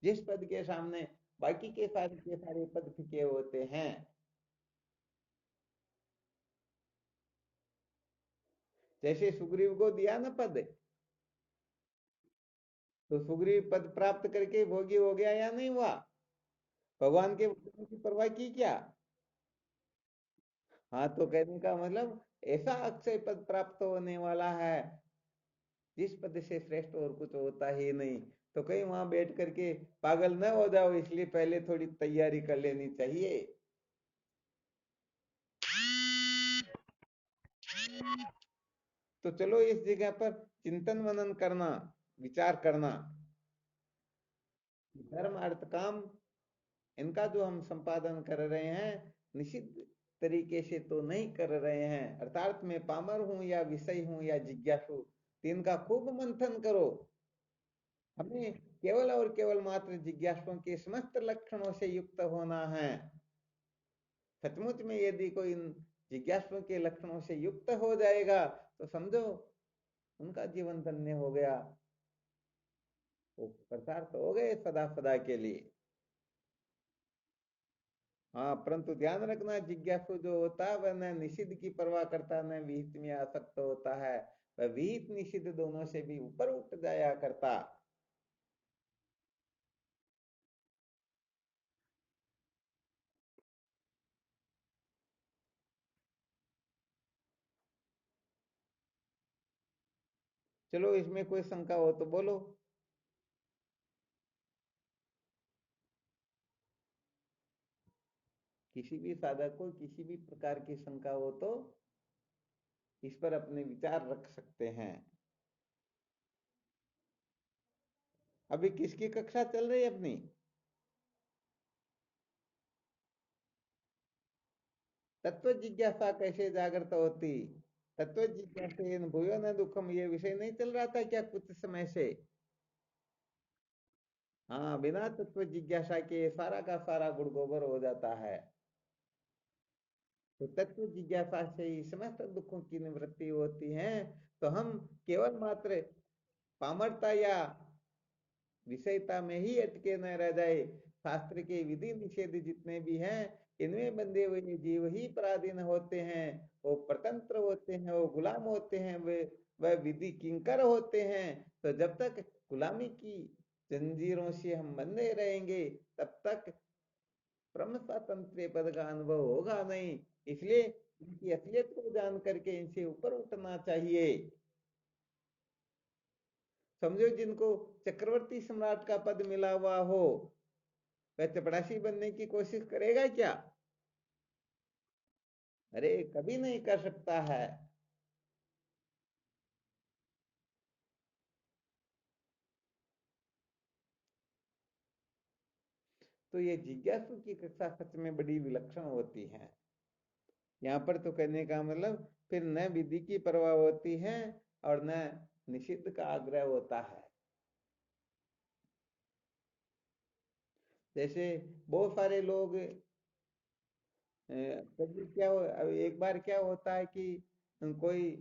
जिस पद के सामने बाकी के सारे पद फीके होते हैं। जैसे सुग्रीव को दिया ना पद, तो सुग्रीव पद प्राप्त करके भोगी हो गया या नहीं हुआ? भगवान के वचनों की परवाह की क्या? हाँ, तो कहने का मतलब ऐसा अक्षय पद प्राप्त होने वाला है जिस पद से श्रेष्ठ और कुछ होता ही नहीं। तो कहीं वहां बैठ करके पागल न हो जाओ, इसलिए पहले थोड़ी तैयारी कर लेनी चाहिए। तो चलो इस जगह पर चिंतन मनन करना, विचार करना, धर्म अर्थ काम इनका जो हम संपादन कर रहे हैं निश्चित तरीके से तो नहीं कर रहे हैं। अर्थात मैं पामर हूं या विषय हूं या जिज्ञासु, तीन का खूब मंथन करो। हमें केवल और केवल मात्र जिज्ञासुओं के समस्त लक्षणों से युक्त होना है। सचमुच में यदि कोई इन जिज्ञासुओं के लक्षणों से युक्त हो जाएगा तो समझो उनका जीवन धन्य हो गया, वो प्रसार तो हो गए सदा सदा के लिए। हाँ, परंतु ध्यान रखना, जिज्ञासु जो होता है वह न निषिद्ध की परवाह करता न विहित में आसक्त होता है। वह विहित निषिद्ध दोनों से भी ऊपर उठ जाया करता। चलो इसमें कोई शंका हो तो बोलो। किसी भी साधक को किसी भी प्रकार की शंका हो तो इस पर अपने विचार रख सकते हैं। अभी किसकी कक्षा चल रही है अपनी? तत्व जिज्ञासा कैसे जागृत होती? तत्व जिज्ञासा भूयो न दुखम, ये विषय नहीं चल रहा था क्या कुछ समय से? हाँ, बिना तत्व जिज्ञासा के सारा का सारा गुड़ गोबर हो जाता है। तो तत्व जिज्ञासा से ही समस्त दुखों की निवृत्ति होती है। तो हम केवल मात्र पामरता या विषयता में ही अटके न रह जाए। शास्त्र के विधि निषेध जितने भी हैं, इनमें बंधे हुए जीव ही पराधीन होते हैं। वो स्वतंत्र होते हैं, वो गुलाम होते हैं, वे वह विधि किंकर होते हैं। तो जब तक गुलामी की जंजीरों से हम बंधे रहेंगे, तब तक परम स्वातंत्र्य पद का अनुभव होगा नहीं। इसलिए इनकी असलियत को जान करके इनसे ऊपर उठना चाहिए। समझो, जिनको चक्रवर्ती सम्राट का पद मिला हुआ हो, वह चपरासी बनने की कोशिश करेगा क्या? अरे कभी नहीं कर सकता है। तो ये जिज्ञासु की कक्षा सच में बड़ी विलक्षण होती है। यहाँ पर तो कहने का मतलब फिर न विधि की परवाह होती है और न निषिद्ध का आग्रह होता है। जैसे बहुत सारे लोग कभी क्या अब एक बार क्या होता है कि कोई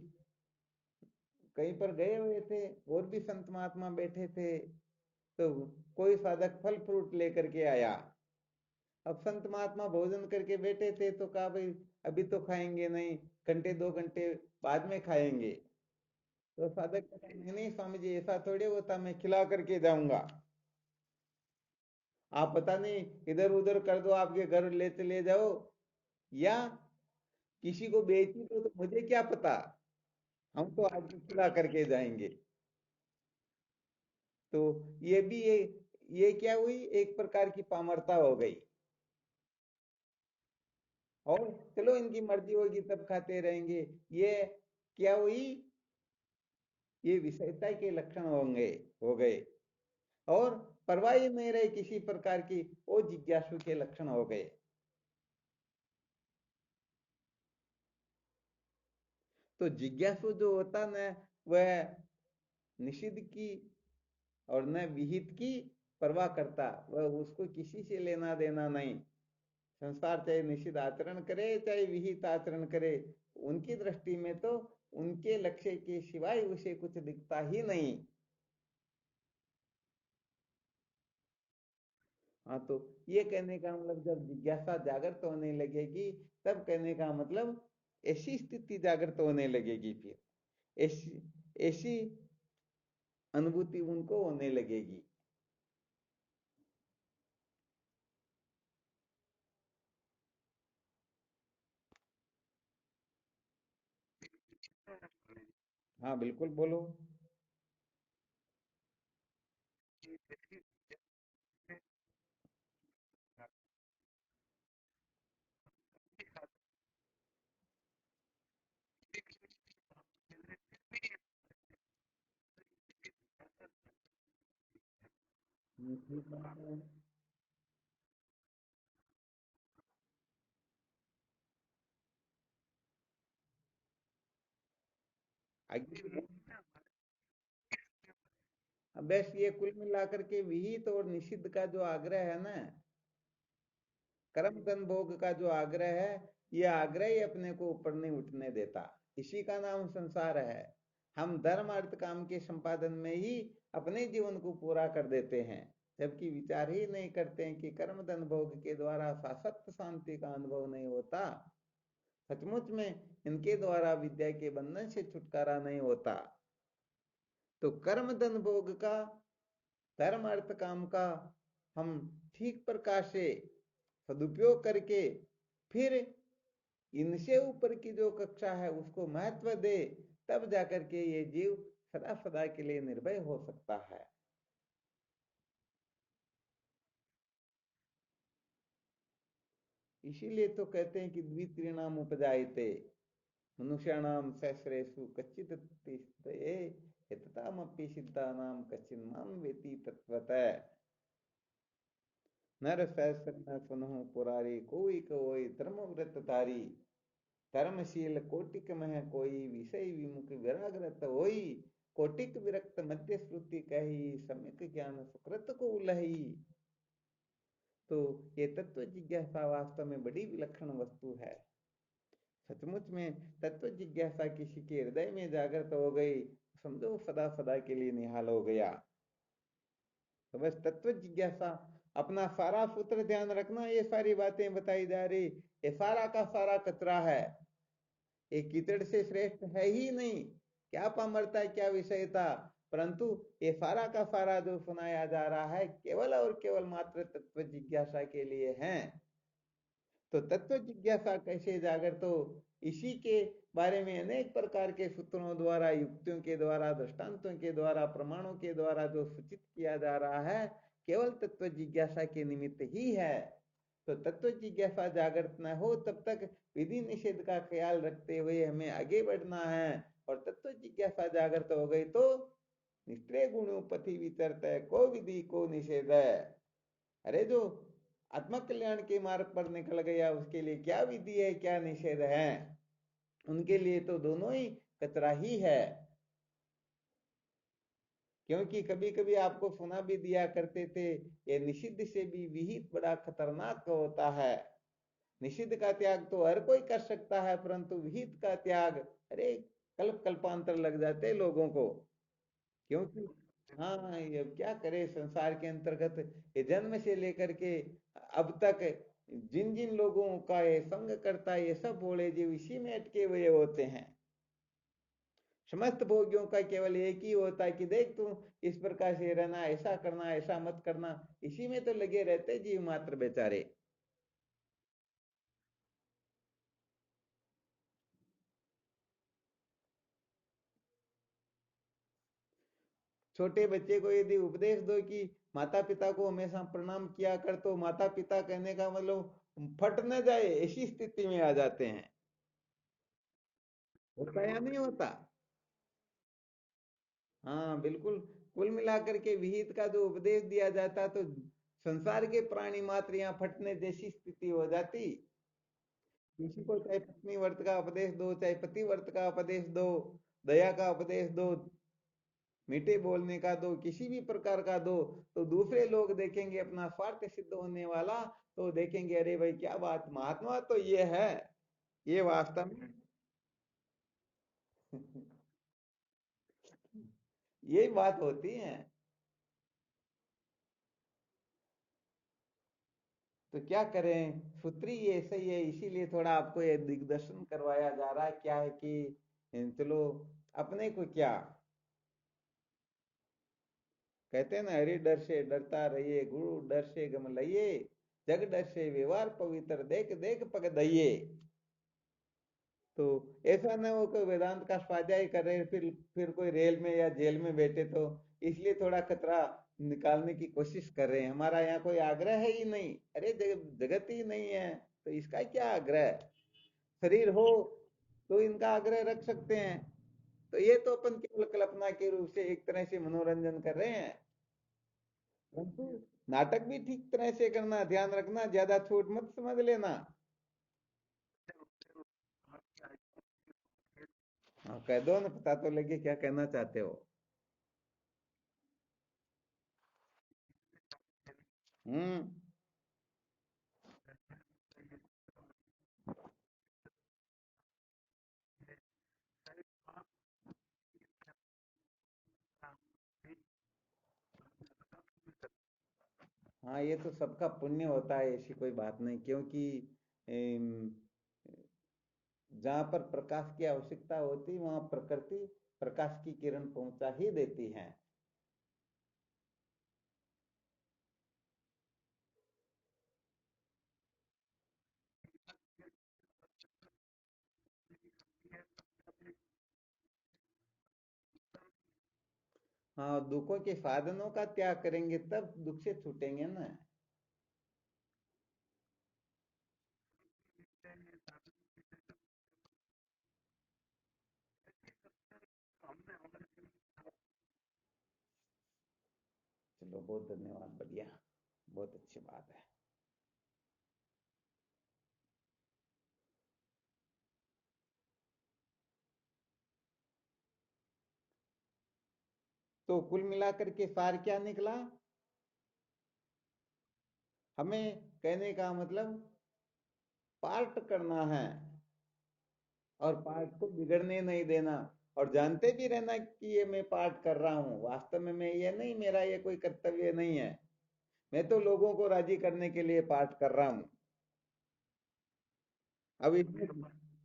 कहीं पर गए हुए थे और भी संत महात्मा बैठे थे, तो कोई साधक फल फ्रूट लेकर के आया। अब संत महात्मा भोजन करके बैठे थे तो कहा भाई अभी तो खाएंगे नहीं, घंटे 2 घंटे बाद में खाएंगे। तो साधक कहता नहीं नहीं स्वामी जी, ऐसा थोड़ी होता, मैं खिला करके जाऊंगा। आप पता नहीं इधर उधर कर दो, आपके घर ले चले जाओ या किसी को बेची दो, तो मुझे क्या पता, हम तो आज खिला करके जाएंगे। तो ये भी ये क्या हुई, एक प्रकार की पामरता हो गई। और चलो इनकी मर्जी होगी तब खाते रहेंगे, ये क्या हुई, ये विषयता के लक्षण होंगे, हो गए। और परवाह ही नहीं रहे किसी प्रकार की, वो जिज्ञासु के लक्षण हो गए। तो जिज्ञासु जो होता न, वह निषिद्ध की और न विहित की परवाह करता, वह उसको किसी से लेना देना नहीं। संसार चाहे निषिद्ध आचरण करे चाहे विहित आचरण करे, उनकी दृष्टि में तो उनके लक्ष्य के सिवाय उसे कुछ दिखता ही नहीं। हाँ, तो ये कहने का मतलब जब जिज्ञासा जागृत होने लगेगी, तब कहने का मतलब ऐसी स्थिति जागृत होने लगेगी, फिर ऐसी ऐसी अनुभूति उनको होने लगेगी। हाँ बिल्कुल, बोलो। आगे बस ये कुल मिलाकर के विहित और निषिद्ध का जो आग्रह है ना, कर्म धन भोग का जो आग्रह है, ये आग्रह ही अपने को ऊपर नहीं उठने देता। इसी का नाम संसार है। हम धर्म अर्थ काम के संपादन में ही अपने जीवन को पूरा कर देते हैं, जबकि विचार ही नहीं करते हैं कि कर्म धन भोग के द्वारा शाश्वत शांति का अनुभव नहीं होता। सचमुच में इनके द्वारा विद्या के बंधन से छुटकारा नहीं होता। तो कर्म धन भोग का, धर्म अर्थ काम का हम ठीक प्रकार से सदुपयोग करके फिर इनसे ऊपर की जो कक्षा है उसको महत्व दे, तब जाकर के ये जीव सदा सदा के लिए निर्भय हो सकता है। इसीलिए तो कहते हैं कि द्वित्रिणाम उपजायते मनुष्याणाम सहस्रेषु कच्चित् तिष्ठते एततामपि सिद्धानाम कच्चिन्माम वेति तत्वतः। नर सहस्र न सुनहु पुरारी कोई कोई धर्म व्रत धारी धर्मशील कोटिक मह कोई विषय विमुख विरागरत होई कोटिक विरक्त मध्य श्रुति कही सम्यक ज्ञान सुकृत को उलही। तो ये तत्व जिज्ञासा वास्तव में बड़ी विलक्षण वस्तु है। सचमुच में तत्व जिज्ञासा किसी के हृदय में जागृत हो गई, समझो सदा सदा के लिए निहाल हो गया। तो बस तत्व जिज्ञासा, अपना सारा सूत्र ध्यान रखना, ये सारी बातें बताई जा रही, ये सारा का सारा कचरा है, ये कीचड़ से श्रेष्ठ है ही नहीं। क्या पामरता है, क्या विषयता, परंतु ये सारा का सारा जो सुनाया जा रहा है केवल और केवल मात्र तत्व जिज्ञासा के लिए है। तो तत्व जिज्ञासा कैसे जागृत हो, इसी के बारे में अनेक प्रकार के सूत्रों द्वारा, युक्तियों के द्वारा, दृष्टांतों के द्वारा, प्रमाणों के द्वारा जो सूचित किया जा रहा है केवल तत्व जिज्ञासा के निमित्त ही है। तो तत्व जिज्ञासा जागृत न हो तब तक विधि निषेध का ख्याल रखते हुए हमें आगे बढ़ना है, और तत्व जिज्ञासा जागृत हो गई तो निष्क्रिय गुणों पथि विचरत है को विधि को निषेध है। अरे जो आत्म कल्याण के मार्ग पर निकल गया उसके लिए क्या विधि है, क्या निषेध है, उनके लिए तो दोनों ही कचरा ही है। क्योंकि कभी कभी आपको सुना भी दिया करते थे, ये निषिद्ध से भी विहित बड़ा खतरनाक होता है। निषिद्ध का त्याग तो हर कोई कर सकता है, परंतु विहित का त्याग, अरे कल्प कल्पांतर लग जाते लोगों को। क्योंकि हाँ, ये क्या करे, संसार के अंतर्गत ये जन्म से लेकर के अब तक जिन जिन लोगों का ये संग करता है, ये सब भोले जीव इसी में अटके हुए होते हैं। समस्त भोगियों का केवल एक ही होता है कि देख तू इस प्रकार से रहना, ऐसा करना, ऐसा मत करना, इसी में तो लगे रहते जीव मात्र बेचारे। छोटे बच्चे को यदि उपदेश दो कि माता पिता को हमेशा प्रणाम किया कर, तो माता पिता कहने का मतलब फट न जाए ऐसी स्थिति में आ जाते हैं। होता या नहीं होता? हाँ बिल्कुल। कुल मिलाकर के विहित का जो उपदेश दिया जाता तो संसार के प्राणी मात्र यहाँ फटने जैसी स्थिति हो जाती। किसी को चाहे पत्नी व्रत का उपदेश दो, चाहे पति व्रत का उपदेश दो, दया का उपदेश दो, मीठे बोलने का दो, किसी भी प्रकार का दो, तो दूसरे लोग देखेंगे अपना स्वार्थ सिद्ध होने वाला, तो देखेंगे अरे भाई क्या बात, महात्मा तो ये है, ये वास्तव में यही बात होती है। तो क्या करें, सूत्री ये सही है, इसीलिए थोड़ा आपको ये दिग्दर्शन करवाया जा रहा है। क्या है कि चलो, अपने को क्या कहते हैं ना, हरि डर से डरता रहिए, गुरु डर से गम लइए, जग डर से व्यवहार पवित्र देख देख पग दइए। तो ऐसा ना हो कि वेदांत का स्वाध्याय कर रहे फिर कोई रेल में या जेल में बैठे, तो इसलिए थोड़ा खतरा निकालने की कोशिश कर रहे हैं। हमारा यहाँ कोई आग्रह है ही नहीं, अरे जगत ही नहीं है तो इसका क्या आग्रह। शरीर हो तो इनका आग्रह रख सकते हैं। तो ये तो अपन केवल कल्पना के रूप से एक तरह से मनोरंजन कर रहे हैं, परंतु नाटक भी ठीक तरह से करना, ध्यान रखना, ज्यादा छूट मत समझ लेना। हाँ कह दो ना, पता तो लगे क्या कहना चाहते हो। हम्म। हाँ ये तो सबका पुण्य होता है, ऐसी कोई बात नहीं। क्योंकि अम, जहाँ पर प्रकाश की आवश्यकता होती वहां प्रकृति प्रकाश की किरण पहुंचा ही देती है। हाँ, दुखों के साधनों का त्याग करेंगे तब दुख से छूटेंगे ना। चलो, बहुत धन्यवाद, बढ़िया, बहुत अच्छी बात है। तो कुल मिलाकर के सार क्या निकला? हमें कहने का मतलब पार्ट करना है और पार्ट को बिगड़ने नहीं देना। और जानते भी रहना कि ये मैं पार्ट कर रहा हूँ, वास्तव में मैं ये नहीं, मेरा ये कोई कर्तव्य नहीं है। मैं तो लोगों को राजी करने के लिए पार्ट कर रहा हूँ। अब इसमें,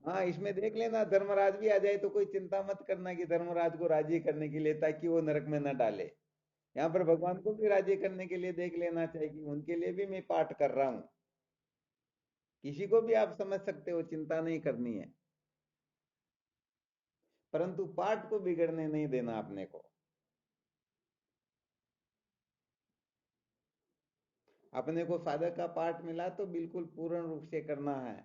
हाँ, इसमें देख लेना, धर्मराज भी आ जाए तो कोई चिंता मत करना कि धर्मराज को राजी करने के लिए, ताकि वो नरक में न डाले। यहाँ पर भगवान को भी राजी करने के लिए देख लेना चाहिए कि उनके लिए भी मैं पाठ कर रहा हूँ। किसी को भी आप समझ सकते हो, चिंता नहीं करनी है। परंतु पाठ को बिगड़ने नहीं देना अपने को। अपने को साधक का पाठ मिला तो बिल्कुल पूर्ण रूप से करना है,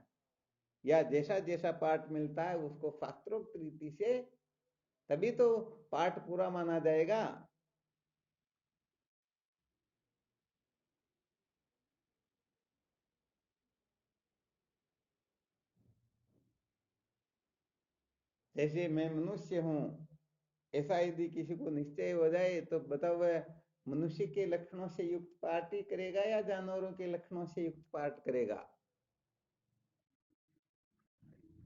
या जैसा जैसा पाठ मिलता है उसको शास्त्रोक्त रीति से, तभी तो पाठ पूरा माना जाएगा। जैसे मैं मनुष्य हूँ, ऐसा यदि किसी को निश्चय हो जाए तो बताओ, वह मनुष्य के लक्षणों से युक्त पाठ ही करेगा या जानवरों के लक्षणों से युक्त पाठ करेगा?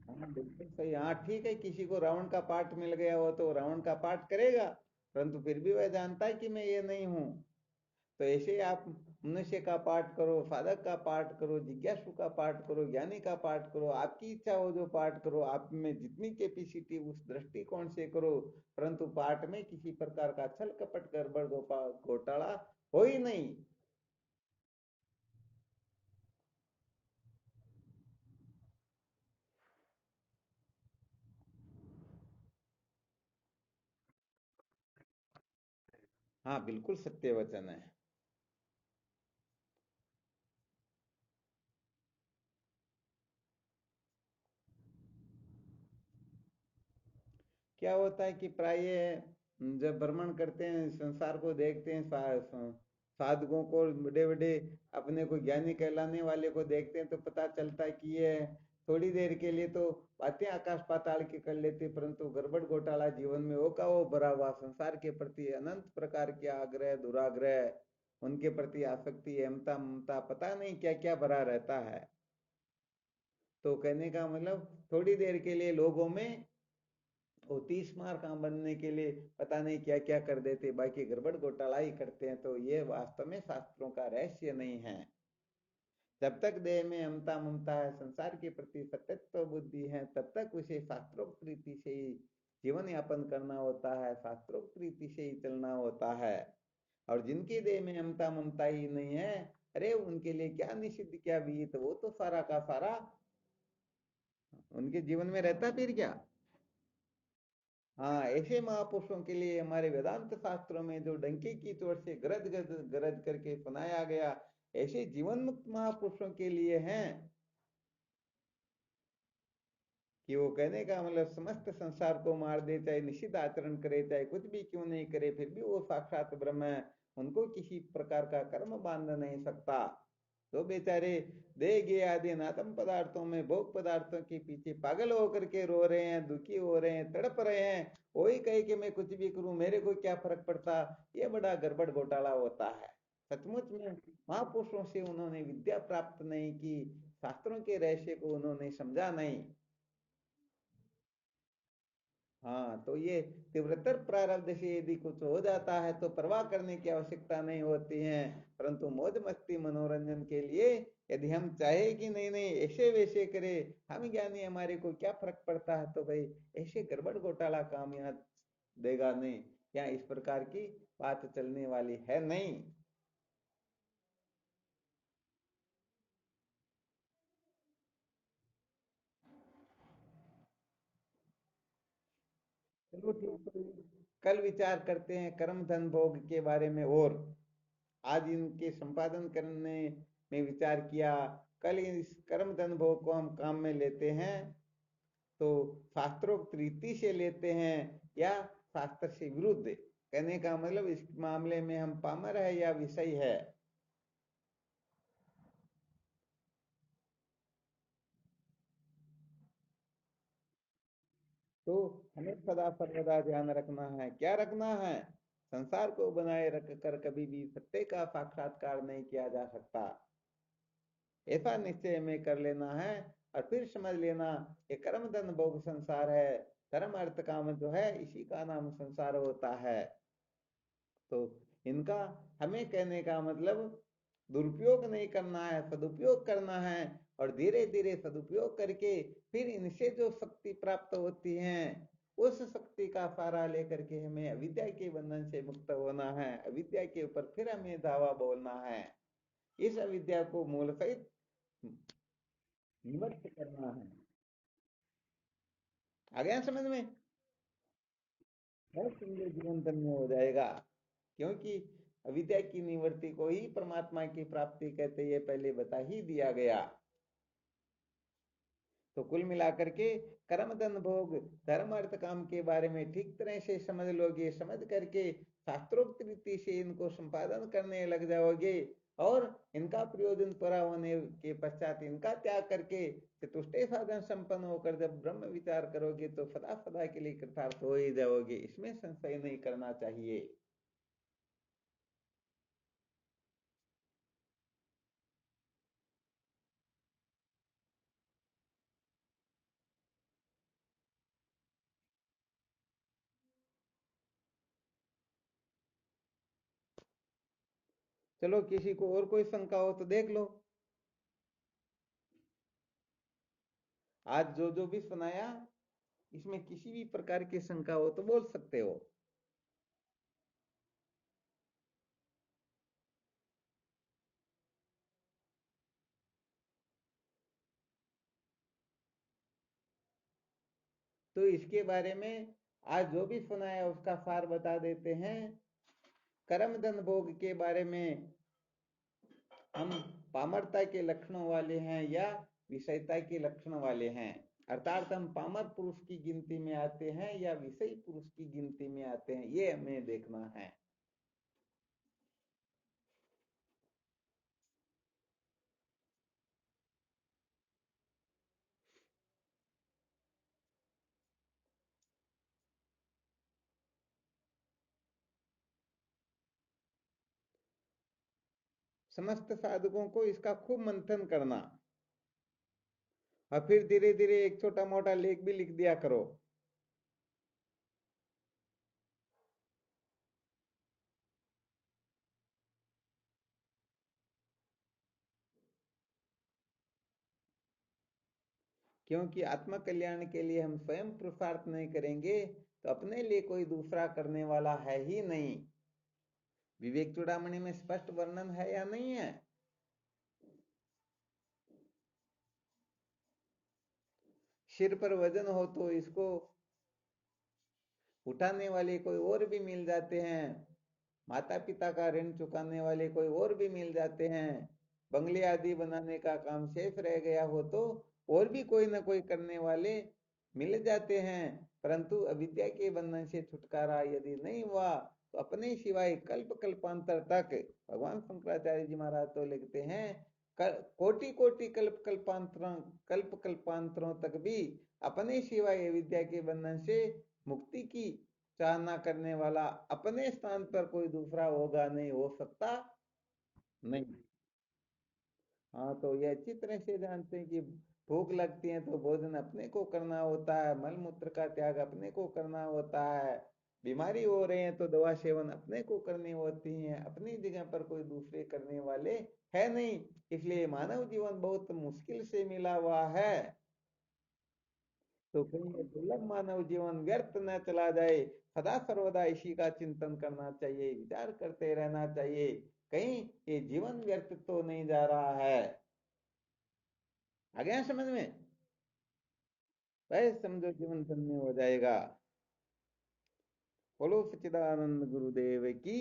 हाँ, बिल्कुल सही। हाँ, ठीक है, किसी को रावण का पाठ मिल गया हो तो रावण का पाठ करेगा, परंतु फिर भी वह जानता है कि मैं ये नहीं हूँ। तो ऐसे ही आप मनुष्य का पाठ करो, साधक का पाठ करो, जिज्ञासु का पाठ करो, ज्ञानी का पाठ करो, आपकी इच्छा हो जो पाठ करो, आप में जितनी कैपेसिटी उस दृष्टिकोण से करो। परंतु पाठ में किसी प्रकार का छल कपट गड़बड़ घोटाला हो ही नहीं। हाँ, बिल्कुल सत्य वचन है। क्या होता है कि प्राय जब भ्रमण करते हैं, संसार को देखते हैं, साधकों को, बड़े बड़े अपने को ज्ञानी कहलाने वाले को देखते हैं, तो पता चलता है कि ये थोड़ी देर के लिए तो बातें आकाश पाताल की कर लेते, परंतु गड़बड़ घोटाला जीवन में वो का वो भरा हुआ, संसार के प्रति अनंत प्रकार के आग्रह, दुराग्रह, उनके प्रति आसक्ति, अहमता ममता, पता नहीं क्या क्या भरा रहता है। तो कहने का मतलब, थोड़ी देर के लिए लोगों में वो 30 मार काम बनने के लिए पता नहीं क्या क्या कर देते, बाकी गड़बड़ घोटाला ही करते हैं। तो ये वास्तव में शास्त्रों का रहस्य नहीं है। जब तक देह में अमता ममता है, संसार के प्रति सत्यत्व बुद्धि है, तब तक उसे शास्त्रोक्त रीति से ही जीवन यापन करना होता है, शास्त्रोक्त रीति से ही चलना होता है। और जिनके देह में अमता ममता ही नहीं है, अरे उनके लिए क्या निषिद्ध क्या विहित, वो तो सारा का सारा उनके जीवन में रहता फिर क्या। हाँ, ऐसे महापुरुषों के लिए हमारे वेदांत शास्त्रों में जो डंके की चोट से गरज गरज गरज करके सुनाया गया, ऐसे जीवन मुक्त महापुरुषों के लिए हैं कि वो कहने का मतलब समस्त संसार को मार दे, चाहे निषिद्ध आचरण करे, चाहे कुछ भी क्यों नहीं करे, फिर भी वो साक्षात ब्रह्म है। उनको किसी प्रकार का कर्म बांध नहीं सकता। तो बेचारे देह आदि नातम पदार्थों में, भोग पदार्थों के पीछे पागल होकर के रो रहे हैं, दुखी हो रहे हैं, तड़प रहे हैं। वही कहे कि मैं कुछ भी करूं, मेरे को क्या फर्क पड़ता। ये बड़ा गड़बड़ घोटाला होता है। सचमुच में महापुरुषों से उन्होंने विद्या प्राप्त नहीं की, शास्त्रों के रहस्य को उन्होंने समझा नहीं। हाँ, तो ये तीव्रतर प्रारब्ध से यदि कुछ हो जाता है तो परवाह करने की आवश्यकता नहीं होती है। परंतु मौज मस्ती मनोरंजन के लिए यदि हम चाहे कि नहीं नहीं ऐसे वैसे करे, हम ज्ञानी, हमारे को क्या फर्क पड़ता है, तो भाई ऐसे गड़बड़ घोटाला काम यहाँ देगा नहीं। यहाँ इस प्रकार की बात चलने वाली है नहीं। चलो ठीक है। कल विचार करते हैं कर्म धन भोग के बारे में, और आज इनके संपादन करने में विचार किया, कल इस कर्म धन भोग को हम काम में लेते हैं तो शास्त्रोक्त रीति से लेते हैं या शास्त्र से विरुद्ध। कहने का मतलब इस मामले में हम पामर है या विषय है। तो हमें सदा सर्वदा ध्यान रखना है, क्या रखना है, संसार को बनाए रख कर कभी भी सत्य का साक्षात्कार नहीं किया जा सकता, ऐसा निश्चय में कर लेना है। और फिर समझ लेना ये कर्म धन भोग संसार है, धर्म अर्थ काम जो है इसी का नाम संसार होता है। तो इनका हमें कहने का मतलब दुरुपयोग नहीं करना है, सदुपयोग करना है। और धीरे धीरे सदुपयोग करके फिर इनसे जो शक्ति प्राप्त होती है उस शक्ति का सहारा लेकर के हमें अविद्या के बंधन से मुक्त होना है, अविद्या के ऊपर फिर हमें धावा बोलना है, इस अविद्या को मूल सहित निवृत्त करना है। आ गया समझ में? बहुत सुंदर जीवन धन्य हो जाएगा, क्योंकि अविद्या की निवृत्ति को ही परमात्मा की प्राप्ति कहते ये पहले बता ही दिया गया। तो कुल मिलाकर के कर्म धन भोग धर्म अर्थ काम के बारे में ठीक तरह से समझ लोगे, समझ करके शास्त्रोक्त रीति से इनको संपादन करने लग जाओगे, और इनका प्रयोजन पूरा होने के पश्चात इनका त्याग करके चतुष्टय साधन संपन्न होकर जब ब्रह्म विचार करोगे तो सदा सदा के लिए कृतार्थ हो ही जाओगे, इसमें संशय नहीं करना चाहिए। चलो किसी को और कोई शंका हो तो देख लो। आज जो जो भी सुनाया इसमें किसी भी प्रकार की शंका हो तो बोल सकते हो। तो इसके बारे में आज जो भी सुनाया उसका सार बता देते हैं। कर्म धन भोग के बारे में हम पामरता के लक्षणों वाले हैं या विषयता के लक्षण वाले हैं, अर्थात हम पामर पुरुष की गिनती में आते हैं या विषयी पुरुष की गिनती में आते हैं, ये हमें देखना है। समस्त साधकों को इसका खूब मंथन करना, और फिर धीरे धीरे एक छोटा मोटा लेख भी लिख दिया करो। क्योंकि आत्म कल्याण के लिए हम स्वयं पुरुषार्थ नहीं करेंगे तो अपने लिए कोई दूसरा करने वाला है ही नहीं। विवेक चूड़ामणि में स्पष्ट वर्णन है या नहीं है? सिर पर वजन हो तो इसको उठाने वाले कोई और भी मिल जाते हैं, माता पिता का ऋण चुकाने वाले कोई और भी मिल जाते हैं, बंगले आदि बनाने का काम शेष रह गया हो तो और भी कोई ना कोई करने वाले मिल जाते हैं। परंतु अविद्या के बंधन से छुटकारा यदि नहीं हुआ तो अपने सिवाय कल्प कल्पांतर तक, भगवान शंकराचार्य जी महाराज तो लिखते हैं, कोटि कोटि कल्प कल्पांतरों तक भी अपने सिवाय विद्या के बंधन से मुक्ति की चाहना करने वाला अपने स्थान पर कोई दूसरा होगा नहीं, हो सकता नहीं। हाँ, तो ये अच्छी तरह से जानते हैं कि भूख लगती है तो भोजन अपने को करना होता है, मल मूत्र का त्याग अपने को करना होता है, बीमारी हो रही है तो दवा सेवन अपने को करनी होती है, अपनी जगह पर कोई दूसरे करने वाले है नहीं। इसलिए मानव जीवन बहुत मुश्किल से मिला हुआ है। तो कहीं ये दुर्लभ मानव जीवन व्यर्थ न चला जाए, सदा सर्वदा इसी का चिंतन करना चाहिए, विचार करते रहना चाहिए, कहीं ये जीवन व्यर्थ तो नहीं जा रहा है। आ गया समझ में? बस समझो जीवन धन्य हो जाएगा। बोलो सच्चिदानंद गुरुदेव की।